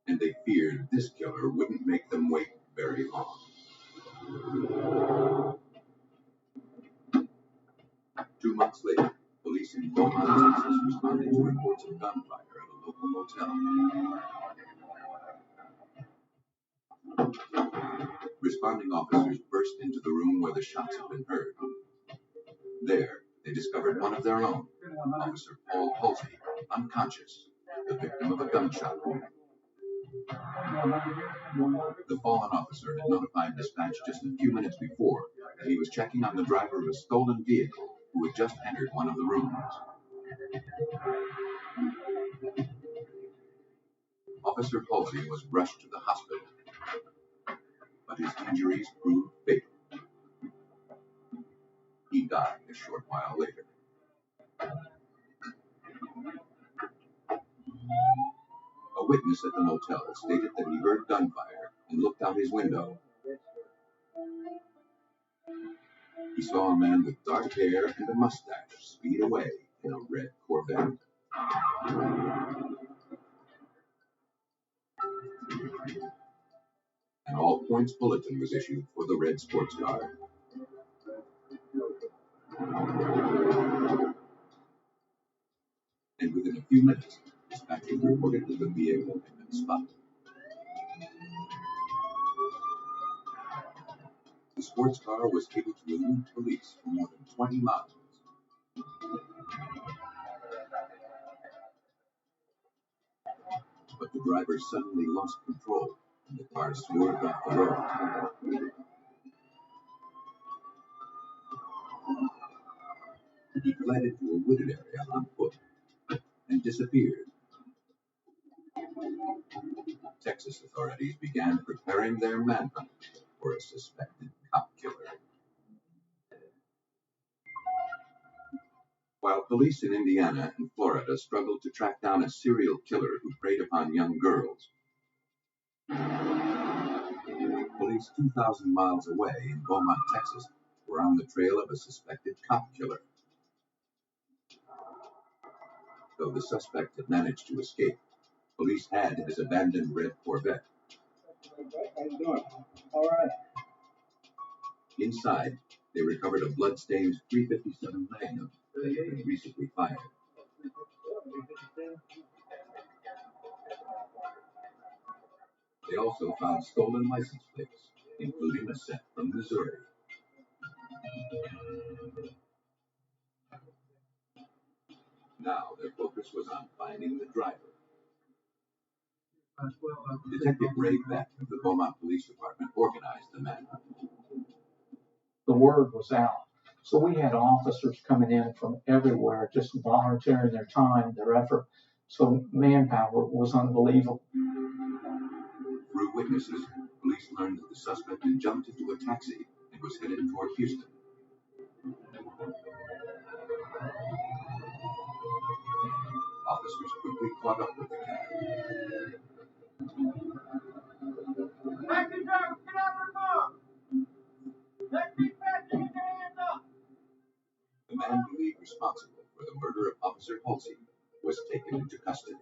And they feared this killer wouldn't make them wait very long. 2 months later, police in Beaumont, Texas responded to reports of gunfire at a local motel. Responding officers burst into the room where the shots had been heard. There, they discovered one of their own, Officer Paul Halsey, unconscious, the victim of a gunshot wound. The fallen officer had notified dispatch just a few minutes before that he was checking on the driver of a stolen vehicle who had just entered one of the rooms. Officer Halsey was rushed to the hospital, but his injuries proved fatal. He died a short while later. A witness at the motel stated that he heard gunfire and looked out his window. He saw a man with dark hair and a mustache speed away in a red Corvette. An all-points bulletin was issued for the red sports car. And within a few minutes, dispatchers reported that the vehicle had been spotted. The sports car was able to elude police for more than 20 miles. But the driver suddenly lost control, and the car swerved off the road. He fled into a wooded area on foot and disappeared. Texas authorities began preparing their manhunt for a suspected cop killer. While police in Indiana and Florida struggled to track down a serial killer who preyed upon young girls, police 2,000 miles away in Beaumont, Texas, were on the trail of a suspected cop killer. Though the suspect had managed to escape, police had his abandoned red Corvette. How you doing? All right. Inside, they recovered a blood-stained .357 Magnum that had been recently fired. They also found stolen license plates, including a set from Missouri. Now their focus was on finding the driver. Detective Ray Beck of the Beaumont Police Department organized the manhunt. The word was out. So we had officers coming in from everywhere, just volunteering their time, their effort. So manpower was unbelievable. Through witnesses, police learned that the suspect had jumped into a taxi and was headed toward Houston. Officers quickly caught up with the cab. Taxi driver, get out of the car! Let's be fast, get your hands up! The man believed responsible for the murder of Officer Halsey was taken into custody.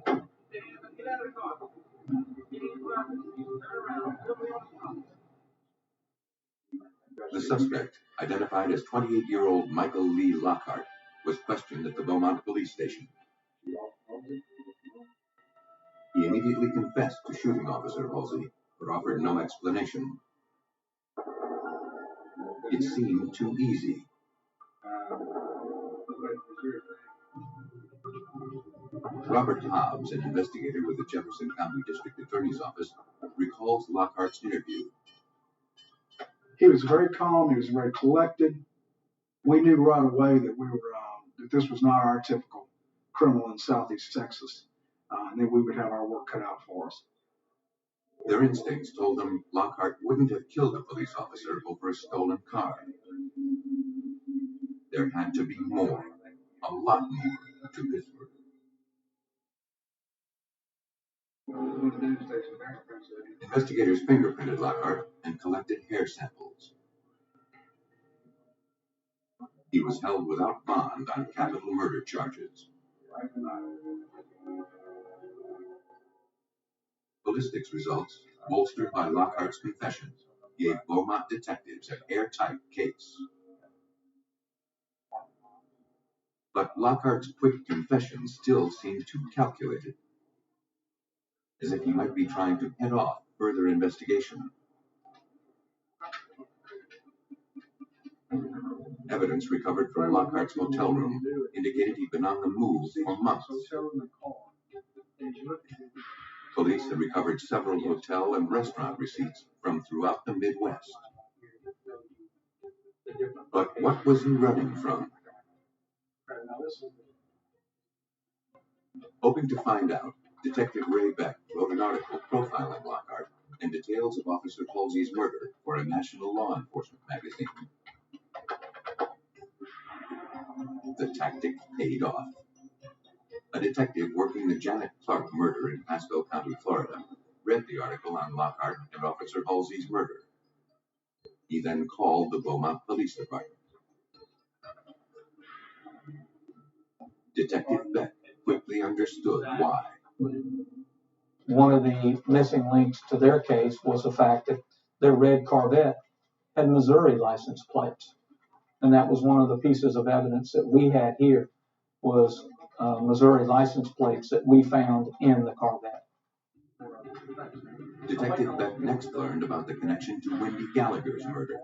Get out of the car. Turn around. The suspect, identified as 28-year-old Michael Lee Lockhart, was questioned at the Beaumont police station. He immediately confessed to shooting Officer Halsey, but offered no explanation. It seemed too easy. Robert Hobbs, an investigator with the Jefferson County District Attorney's Office, recalls Lockhart's interview. He was very calm. He was very collected. We knew right away that that this was not our typical criminal in Southeast Texas, and that we would have our work cut out for us. Their instincts told them Lockhart wouldn't have killed a police officer over a stolen car. There had to be more, a lot more, to his murder. Investigators fingerprinted Lockhart and collected hair samples. He was held without bond on capital murder charges. Ballistics results, bolstered by Lockhart's confessions, gave Beaumont detectives an airtight case. But Lockhart's quick confession still seemed too calculated, as if he might be trying to head off further investigation. Evidence recovered from Lockhart's motel room indicated he'd been on the move for months. Police had recovered several hotel and restaurant receipts from throughout the Midwest. But what was he running from? Hoping to find out, Detective Ray Beck wrote an article profiling Lockhart and details of Officer Halsey's murder for a national law enforcement magazine. The tactic paid off. A detective working the Janet Clark murder in Pasco County, Florida, read the article on Lockhart and Officer Halsey's murder. He then called the Beaumont Police Department. Detective Beck quickly understood why. One of the missing links to their case was the fact that their red Corvette had Missouri license plates. And that was one of the pieces of evidence that we had here was Missouri license plates that we found in the Corvette. Detective Beck next learned about the connection to Wendy Gallagher's murder.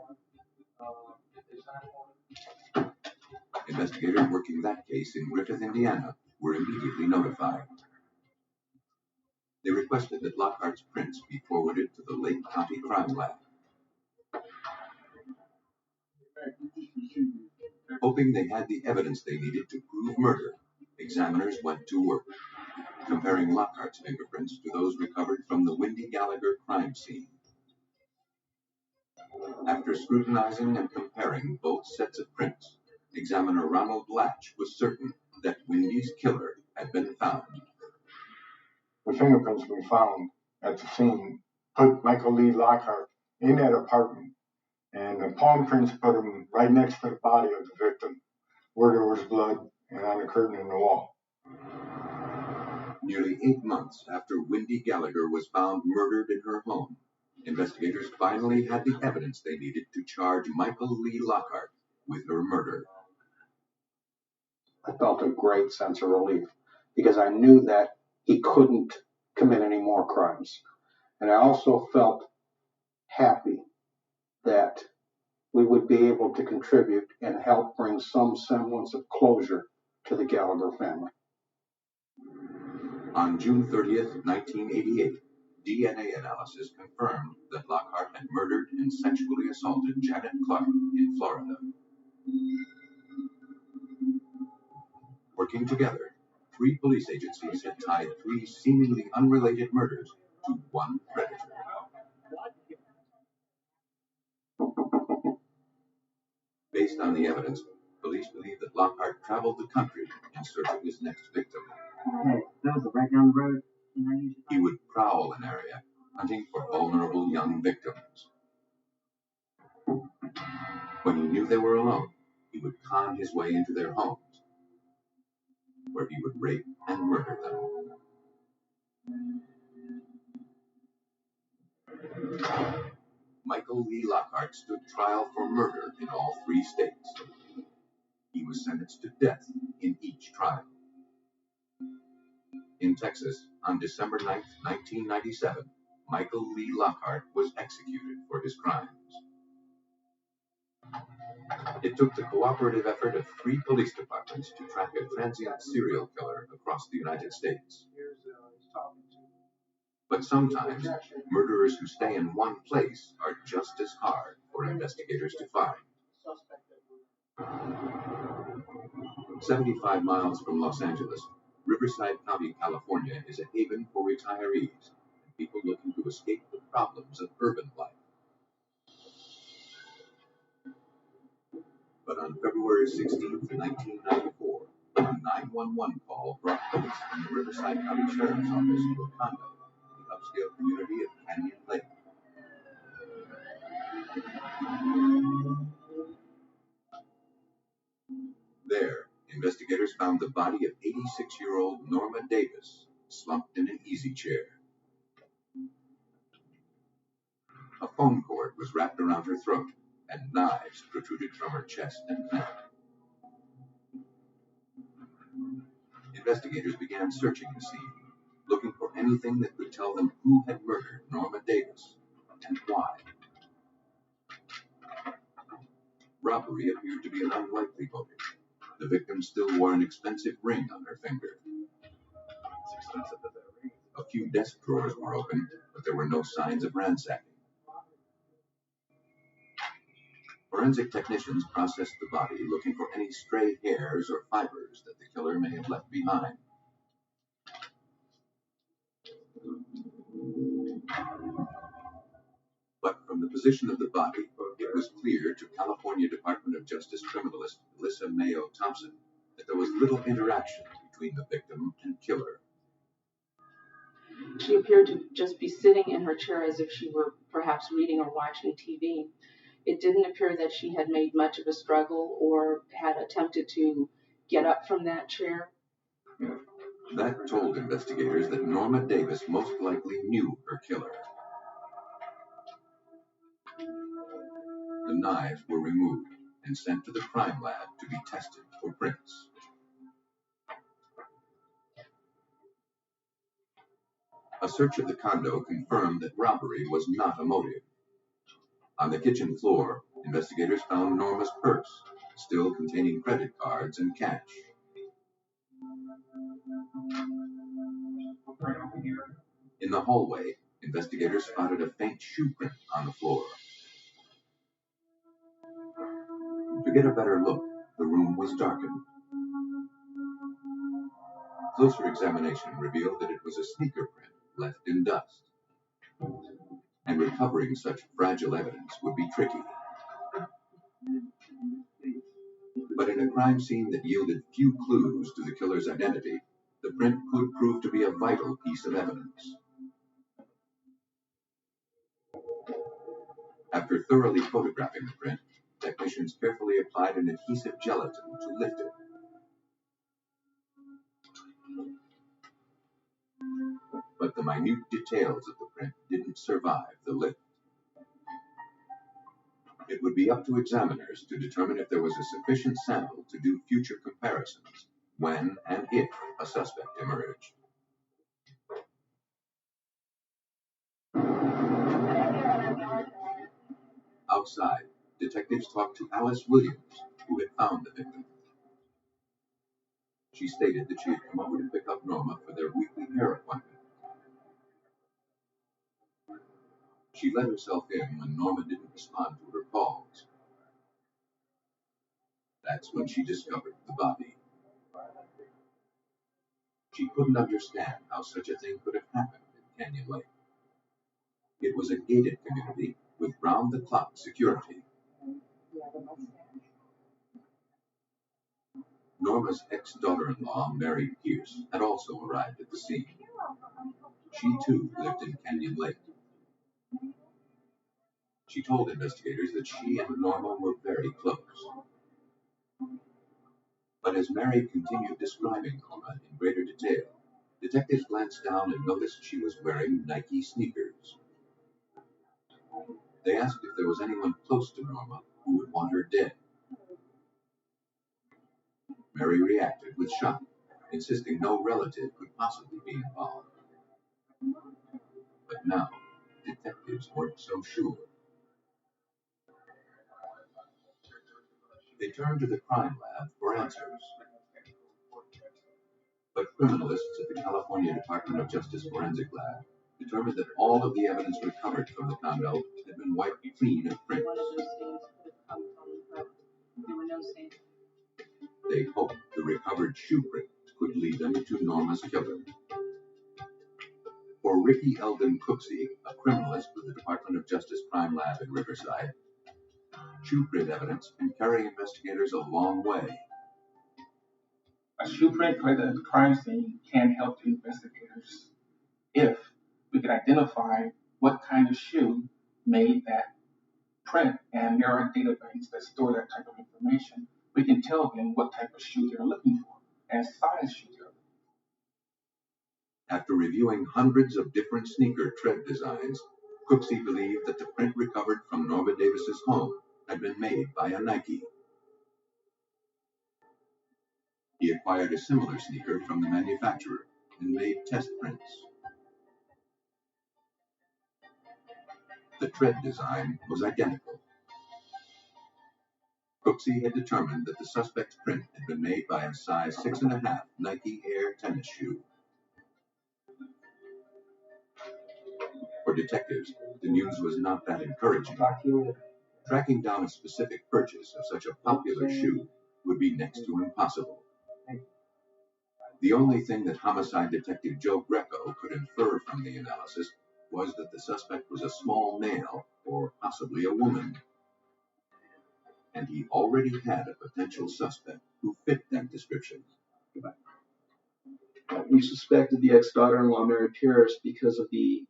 Investigators working that case in Griffith, Indiana, were immediately notified. They requested that Lockhart's prints be forwarded to the Lake County Crime Lab. Hoping they had the evidence they needed to prove murder, examiners went to work, comparing Lockhart's fingerprints to those recovered from the Wendy Gallagher crime scene. After scrutinizing and comparing both sets of prints, examiner Ronald Latch was certain that Wendy's killer had been found. The fingerprints we found at the scene put Michael Lee Lockhart in that apartment and the palm prints put them right next to the body of the victim, where there was blood and on the curtain in the wall. Nearly 8 months after Wendy Gallagher was found murdered in her home, investigators finally had the evidence they needed to charge Michael Lee Lockhart with her murder. I felt a great sense of relief because I knew that he couldn't commit any more crimes. And I also felt happy that we would be able to contribute and help bring some semblance of closure to the Gallagher family. On June 30th, 1988, DNA analysis confirmed that Lockhart had murdered and sexually assaulted Janet Clark in Florida. Working together, 3 police agencies had tied 3 seemingly unrelated murders to one predator. Based on the evidence, police believe that Lockhart traveled the country in search of his next victim. Hey, that was right down the road. He would prowl an area, hunting for vulnerable young victims. When he knew they were alone, he would con his way into their homes, where he would rape and murder them. Michael Lee Lockhart stood trial for murder in all 3 states. He was sentenced to death in each trial. In Texas, on December 9, 1997, Michael Lee Lockhart was executed for his crimes. It took the cooperative effort of 3 police departments to track a transient serial killer across the United States. But sometimes, murderers who stay in one place are just as hard for investigators to find. 75 miles from Los Angeles, Riverside County, California is a haven for retirees and people looking to escape the problems of urban life. But on February 16, 1994, a 911 call brought police from the Riverside County Sheriff's Office to a condo in the upscale community of Canyon Lake. There, investigators found the body of 86-year-old Norma Davis slumped in an easy chair. A phone cord was wrapped around her throat, and knives protruded from her chest and neck. Investigators began searching the scene, looking for anything that could tell them who had murdered Norma Davis and why. Robbery appeared to be an unlikely motive. The victim still wore an expensive ring on her finger. A few desk drawers were open, but there were no signs of ransacking. Forensic technicians processed the body, looking for any stray hairs or fibers that the killer may have left behind. But from the position of the body, it was clear to California Department of Justice criminalist Alyssa Mayo Thompson that there was little interaction between the victim and killer. She appeared to just be sitting in her chair as if she were perhaps reading or watching TV. It didn't appear that she had made much of a struggle or had attempted to get up from that chair. That told investigators that Norma Davis most likely knew her killer. The knives were removed and sent to the crime lab to be tested for prints. A search of the condo confirmed that robbery was not a motive. On the kitchen floor, investigators found Norma's purse, still containing credit cards and cash. In the hallway, investigators spotted a faint shoe print on the floor. To get a better look, the room was darkened. Closer examination revealed that it was a sneaker print left in dust. And recovering such fragile evidence would be tricky. But in a crime scene that yielded few clues to the killer's identity, the print could prove to be a vital piece of evidence. After thoroughly photographing the print, technicians carefully applied an adhesive gelatin to lift it. But the minute details of the print didn't survive the lift. It would be up to examiners to determine if there was a sufficient sample to do future comparisons when and if a suspect emerged. Outside, detectives talked to Alice Williams, who had found the victim. She stated that she had come over to pick up Norma for their weekly hair appointment. She let herself in when Norma didn't respond to her calls. That's when she discovered the body. She couldn't understand how such a thing could have happened in Canyon Lake. It was a gated community with round-the-clock security. Norma's ex-daughter-in-law, Mary Pierce, had also arrived at the scene. She, too, lived in Canyon Lake. She told investigators that she and Norma were very close. But as Mary continued describing Norma in greater detail, detectives glanced down and noticed she was wearing Nike sneakers. They asked if there was anyone close to Norma who would want her dead. Mary reacted with shock, insisting no relative could possibly be involved. But now, detectives weren't so sure. They turned to the crime lab for answers. But criminalists at the California Department of Justice Forensic Lab determined that all of the evidence recovered from the condo had been wiped clean of prints. They hoped the recovered shoe print could lead them to Norma's killer. For Ricky Eldon Cooksey, a criminalist with the Department of Justice Crime Lab in Riverside, shoe print evidence can carry investigators a long way. A shoe print collected at the crime scene can help the investigators if we can identify what kind of shoe made that print, and there are databases that store that type of information. We can tell them what type of shoe they're looking for and size shoe they're looking for. After reviewing hundreds of different sneaker tread designs, Cooksey believed that the print recovered from Norma Davis's home had been made by a Nike. He acquired a similar sneaker from the manufacturer and made test prints. The tread design was identical. Cooksey had determined that the suspect's print had been made by a size 6.5 Nike Air tennis shoe. For detectives, the news was not that encouraging. Tracking down a specific purchase of such a popular shoe would be next to impossible. The only thing that homicide detective Joe Greco could infer from the analysis was that the suspect was a small male, or possibly a woman. And he already had a potential suspect who fit that description. We suspected the ex-daughter-in-law, Mary Pierce, because of the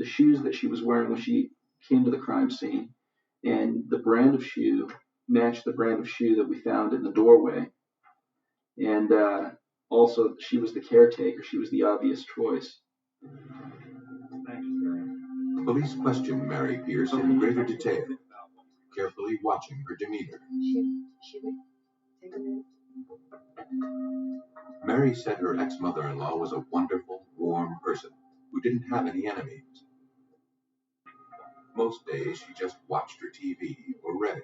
shoes that she was wearing when she came to the crime scene. And the brand of shoe matched the brand of shoe that we found in the doorway. And also, she was the caretaker. She was the obvious choice. Police questioned Mary Pierce in greater detail, carefully watching her demeanor. Mary said her ex-mother-in-law was a wonderful, warm person who didn't have any enemies. Most days she just watched her TV or read.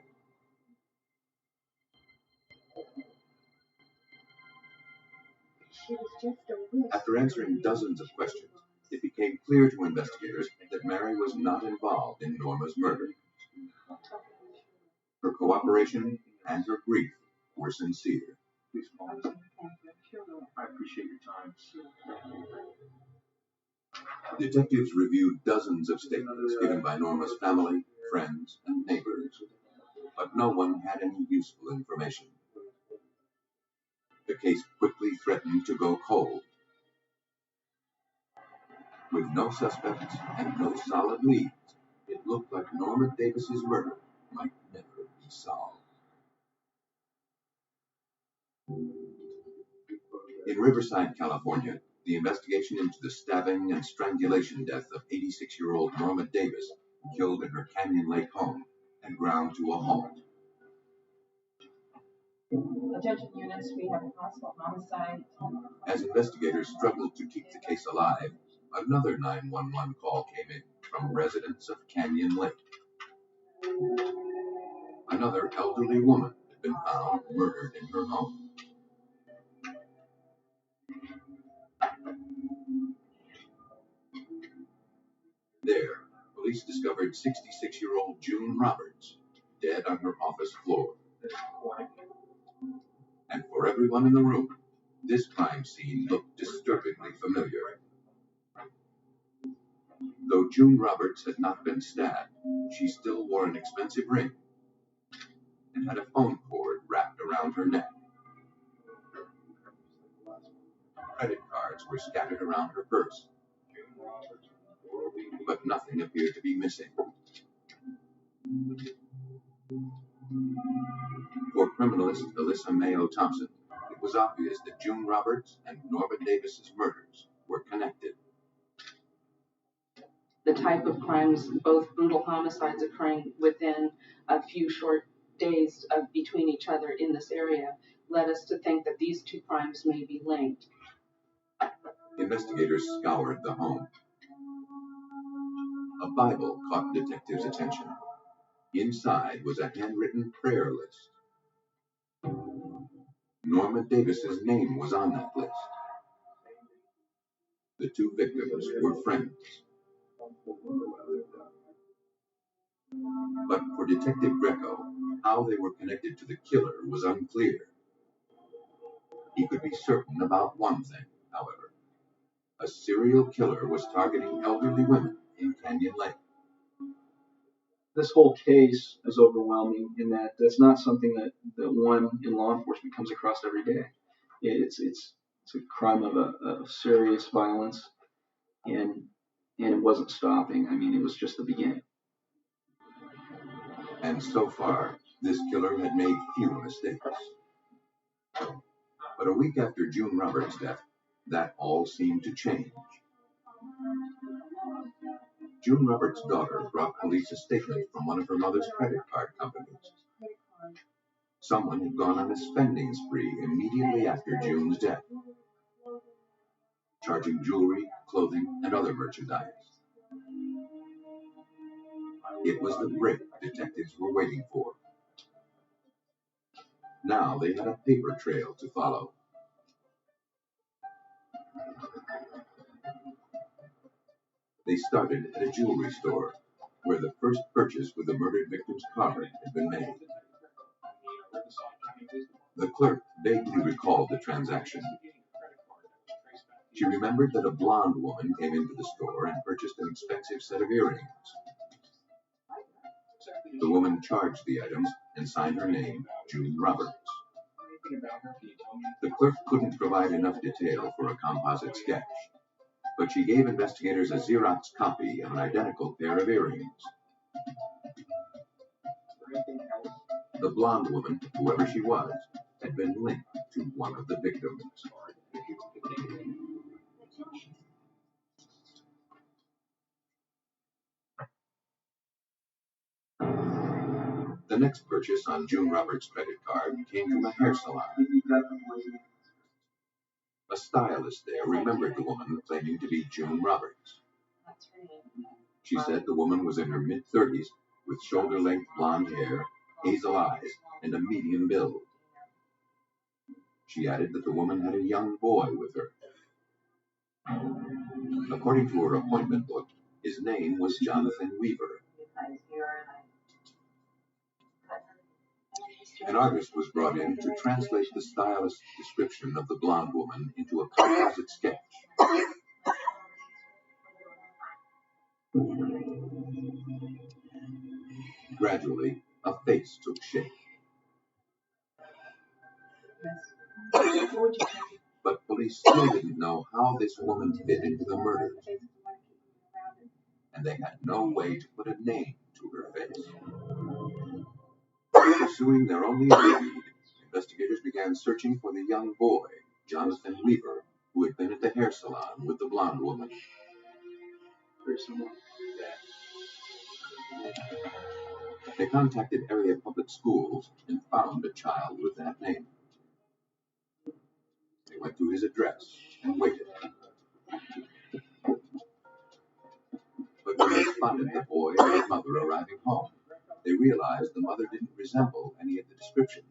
After answering dozens of questions, it became clear to investigators that Mary was not involved in Norma's murder. Her cooperation and her grief were sincere. I appreciate your time. Detectives reviewed dozens of statements given by Norma's family, friends, and neighbors, but no one had any useful information. The case quickly threatened to go cold. With no suspects and no solid leads, it looked like Norma Davis's murder might never be solved. In Riverside, California, the investigation into the stabbing and strangulation death of 86-year-old Norma Davis, killed in her Canyon Lake home, had ground to a halt. Attention units, we have a possible homicide. As investigators struggled to keep the case alive, another 911 call came in from residents of Canyon Lake. Another elderly woman had been found murdered in her home. There, police discovered 66-year-old June Roberts, dead on her office floor. And for everyone in the room, this crime scene looked disturbingly familiar. Though June Roberts had not been stabbed, she still wore an expensive ring and had a phone cord wrapped around her neck. Credit cards were scattered around her purse, but nothing appeared to be missing. For criminalist Alyssa Mayo Thompson, it was obvious that June Roberts and Norma Davis's murders were connected. The type of crimes, both brutal homicides occurring within a few short days between each other in this area, led us to think that these two crimes may be linked. Investigators scoured the home. A Bible caught detectives' attention. Inside was a handwritten prayer list. Norma Davis's name was on that list. The two victims were friends. But for Detective Greco, how they were connected to the killer was unclear. He could be certain about one thing, however. A serial killer was targeting elderly women in Canyon Lake. This whole case is overwhelming in that that's not something that one in law enforcement comes across every day. It's a crime of serious violence, and it wasn't stopping. I mean, it was just the beginning. And so far, this killer had made few mistakes. But a week after June Roberts' death, that all seemed to change. June Roberts' daughter brought police a statement from one of her mother's credit card companies. Someone had gone on a spending spree immediately after June's death, charging jewelry, clothing, and other merchandise. It was the break detectives were waiting for. Now they had a paper trail to follow. They started at a jewelry store, where the first purchase with the murdered victim's card had been made. The clerk vaguely recalled the transaction. She remembered that a blonde woman came into the store and purchased an expensive set of earrings. The woman charged the items and signed her name, June Roberts. The clerk couldn't provide enough detail for a composite sketch, but she gave investigators a Xerox copy of an identical pair of earrings. The blonde woman, whoever she was, had been linked to one of the victims. The next purchase on June Roberts' credit card came from a hair salon. A stylist there remembered the woman claiming to be June Roberts. She said the woman was in her mid-30s with shoulder-length blonde hair, hazel eyes, and a medium build. She added that the woman had a young boy with her. According to her appointment book, his name was Jonathan Weaver. An artist was brought in to translate the stylist's description of the blonde woman into a composite sketch. Gradually, a face took shape. But police still didn't know how this woman fit into the murder. and they had no way to put a name to her face. Pursuing their only lead, investigators began searching for the young boy, Jonathan Weaver, who had been at the hair salon with the blonde woman. They contacted area public schools and found a child with that name. They went to his address and waited. But when they spotted the boy and his mother arriving home, they realized the mother didn't resemble any of the descriptions.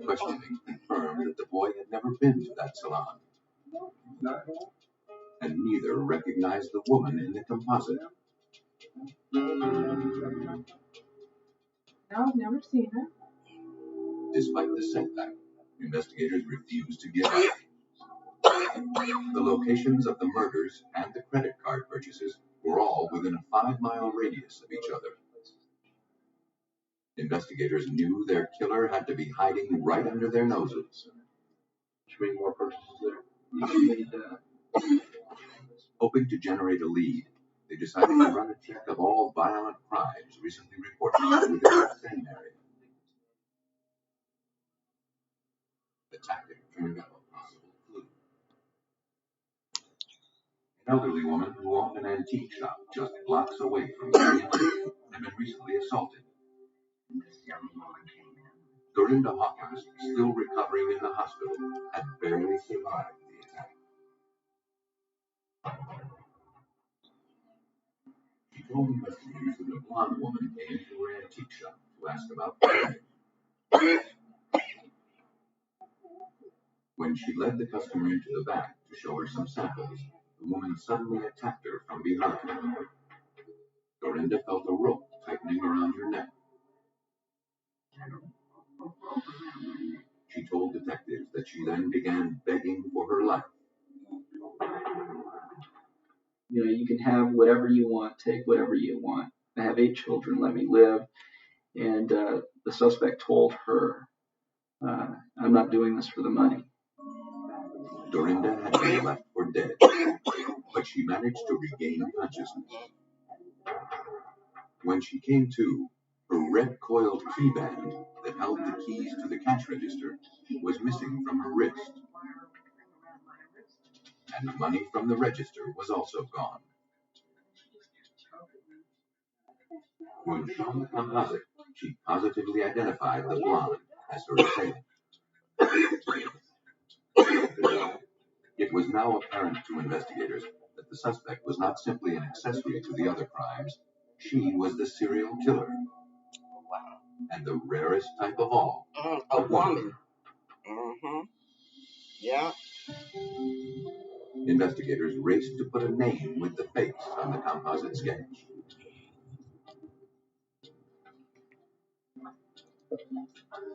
Questioning confirmed that the boy had never been to that salon, and neither recognized the woman in the composite. No, I've never seen her. Despite the setback, investigators refused to give up. The locations of the murders and the credit card purchases were all within a 5-mile radius of each other. Investigators knew their killer had to be hiding right under their noses. Should we make more purchases there? Hoping to generate a lead, they decided to run a check of all violent crimes recently reported within the same area. The tactic turned up a possible clue. An elderly woman who owned an antique shop just blocks away from Canyon Lake had been recently assaulted. Dorinda Hawkins, still recovering in the hospital, had barely survived the attack. She told investigators that a blonde woman came to her antique shop to ask about clothing. When she led the customer into the back to show her some samples, the woman suddenly attacked her from behind. Dorinda felt a rope tightening around her neck. She told detectives that she then began begging for her life. You know, you can have whatever you want, take whatever you want. I have 8 children, let me live. And the suspect told her, I'm not doing this for the money. Dorinda had been left for dead, but she managed to regain consciousness. When she came to, her red coiled key band that held the keys to the cash register was missing from her wrist. And the money from the register was also gone. When shown the composite, she positively identified the blonde as her assailant. It was now apparent to investigators that the suspect was not simply an accessory to the other crimes. She was the serial killer. And the rarest type of all, a woman. Yeah. Investigators raced to put a name with the face on the composite sketch.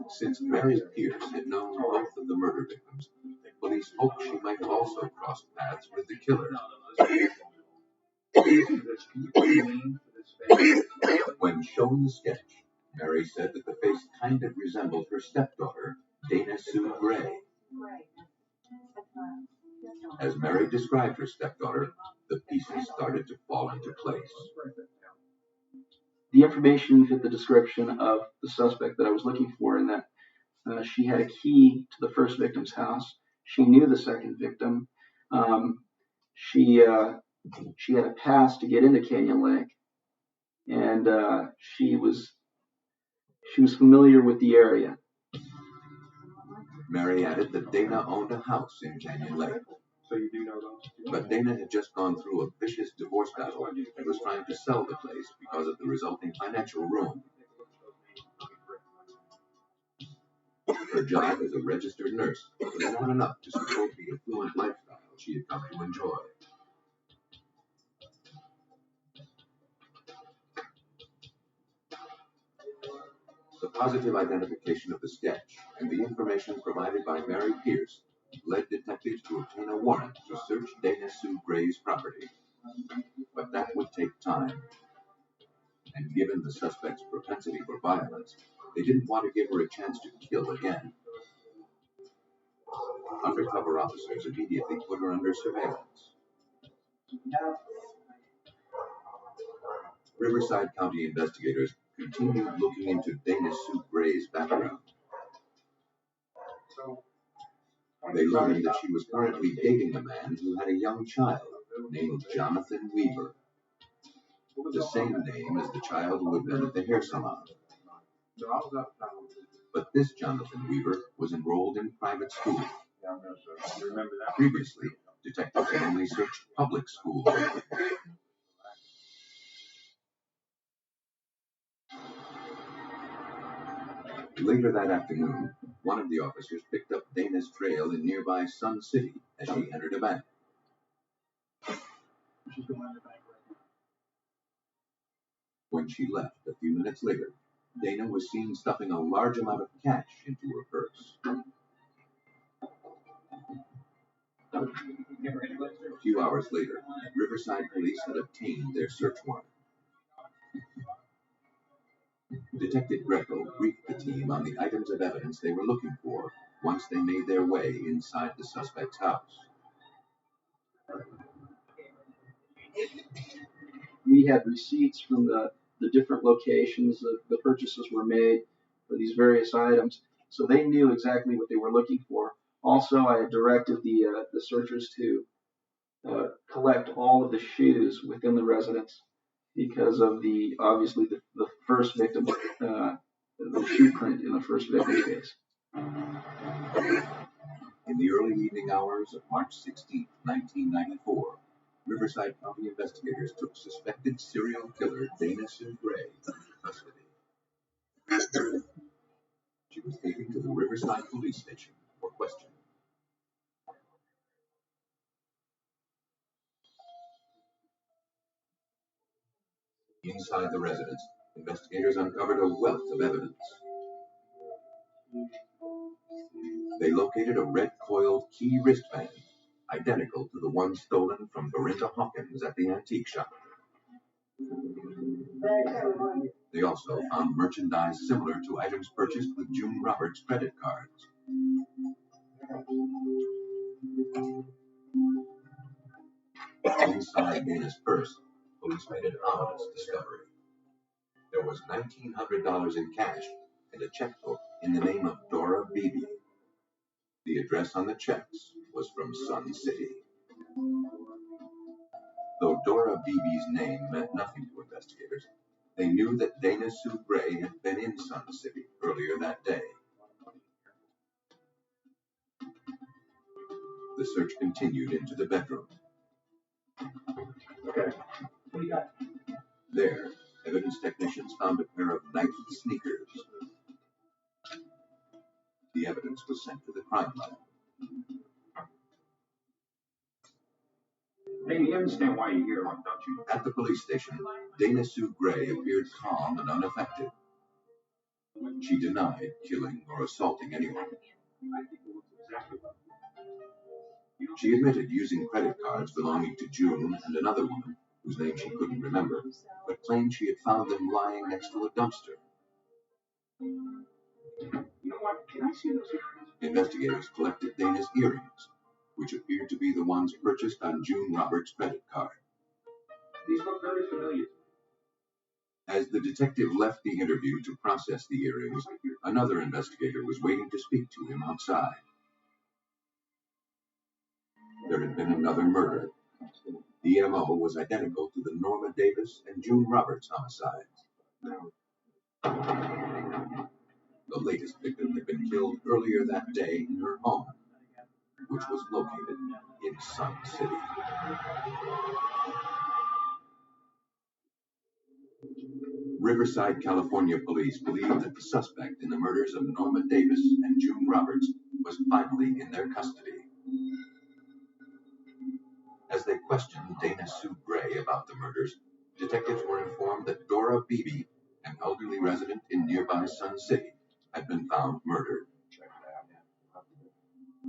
Since Mary Pierce had known both of the murder victims, police hoped she might have also crossed paths with the killer. When shown the sketch, Mary said that the face kind of resembled her stepdaughter, Dana Sue Gray. As Mary described her stepdaughter, the pieces started to fall into place. The information fit the description of the suspect that I was looking for, in that she had a key to the first victim's house. She knew the second victim. She had a pass to get into Canyon Lake, and she was familiar with the area. Mary added that Dana owned a house in Canyon Lake. So you do know those? But Dana had just gone through a vicious divorce battle and was trying to sell the place because of the resulting financial ruin. Her job as a registered nurse was not enough to support the affluent lifestyle she had come to enjoy. The positive identification of the sketch and the information provided by Mary Pierce led detectives to obtain a warrant to search Dana Sue Gray's property. But that would take time. And given the suspect's propensity for violence, they didn't want to give her a chance to kill again. Undercover officers immediately put her under surveillance. Riverside County investigators continued looking into Dana Sue Gray's background. They learned that she was currently dating a man who had a young child named Jonathan Weaver, the same name as the child who had been at the hair salon. But this Jonathan Weaver was enrolled in private school. Previously, detectives had only searched public schools. Later that afternoon, one of the officers picked up Dana's trail in nearby Sun City as she entered a bank. When she left a few minutes later, Dana was seen stuffing a large amount of cash into her purse. A few hours later, Riverside police had obtained their search warrant. Detective Greco briefed the team on the items of evidence they were looking for once they made their way inside the suspect's house. We had receipts from the different locations that the purchases were made for these various items, so they knew exactly what they were looking for. Also, I had directed the searchers to collect all of the shoes within the residence because of the first victim, the shoe print in the first victim's case. In the early evening hours of March 16, 1994, Riverside County investigators took suspected serial killer Dana Sue Gray into custody. She was taken to the Riverside police station for questioning. Inside the residence, investigators uncovered a wealth of evidence. They located a red coiled key wristband, identical to the one stolen from Dorinda Hawkins at the antique shop. They also found merchandise similar to items purchased with June Roberts' credit cards. Inside Dana's purse, police made an ominous discovery. There was $1,900 in cash and a checkbook in the name of Dora Beebe. The address on the checks was from Sun City. Though Dora Beebe's name meant nothing to investigators, they knew that Dana Sue Gray had been in Sun City earlier that day. The search continued into the bedroom. Okay. What do you got? There, evidence technicians found a pair of Nike sneakers. The evidence was sent to the crime lab. Hey, you understand why you're here, don't you? At the police station, Dana Sue Gray appeared calm and unaffected. She denied killing or assaulting anyone. She admitted using credit cards belonging to June and another woman, whose name she couldn't remember, but claimed she had found them lying next to a dumpster. You know what? Can I see those earrings? Investigators collected Dana's earrings, which appeared to be the ones purchased on June Roberts' credit card. These look very familiar. As the detective left the interview to process the earrings, another investigator was waiting to speak to him outside. There had been another murder. The MO was identical to the Norma Davis and June Roberts homicides. The latest victim had been killed earlier that day in her home, which was located in Sun City. Riverside, California police believed that the suspect in the murders of Norma Davis and June Roberts was finally in their custody. As they questioned Dana Sue Gray about the murders, detectives were informed that Dora Beebe, an elderly resident in nearby Sun City, had been found murdered.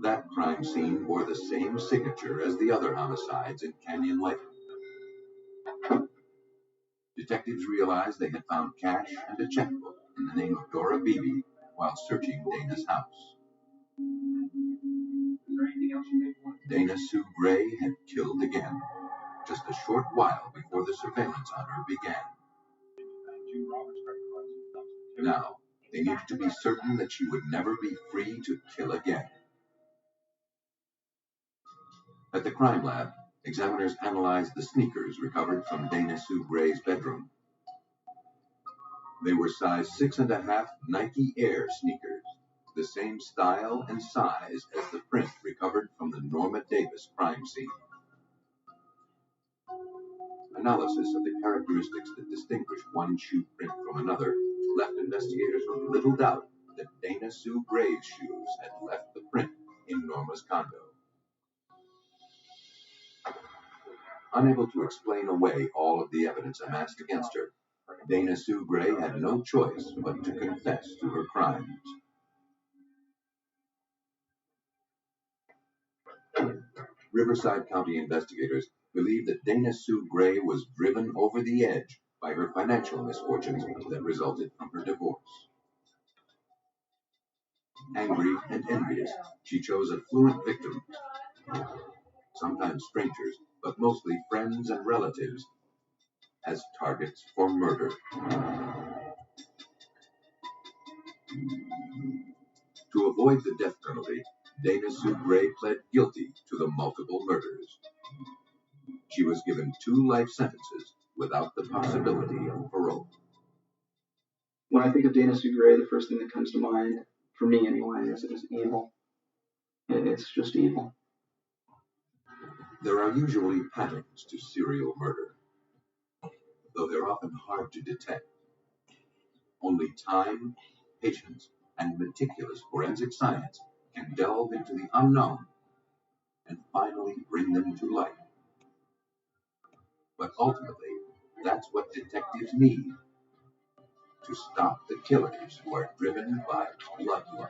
That crime scene bore the same signature as the other homicides in Canyon Lake. Detectives realized they had found cash and a checkbook in the name of Dora Beebe while searching Dana's house. Is there anything else you may want? Dana Sue Gray had killed again, just a short while before the surveillance on her began. Now, they needed to be certain that she would never be free to kill again. At the crime lab, examiners analyzed the sneakers recovered from Dana Sue Gray's bedroom. They were size 6.5 Nike Air sneakers, the same style and size as the print recovered from the Norma Davis crime scene. Analysis of the characteristics that distinguish one shoe print from another left investigators with little doubt that Dana Sue Gray's shoes had left the print in Norma's condo. Unable to explain away all of the evidence amassed against her, Dana Sue Gray had no choice but to confess to her crimes. Riverside County investigators believe that Dana Sue Gray was driven over the edge by her financial misfortunes that resulted from her divorce. Angry and envious, she chose affluent victims, sometimes strangers, but mostly friends and relatives, as targets for murder. To avoid the death penalty, Dana Sue Gray pled guilty to the multiple murders. She was given 2 life sentences without the possibility of parole. When I think of Dana Sue Gray, the first thing that comes to mind, for me anyway, is evil. It's just evil. There are usually patterns to serial murder, though they're often hard to detect. Only time, patience, and meticulous forensic science can delve into the unknown and finally bring them to light. But ultimately, that's what detectives need to stop the killers who are driven by bloodlust.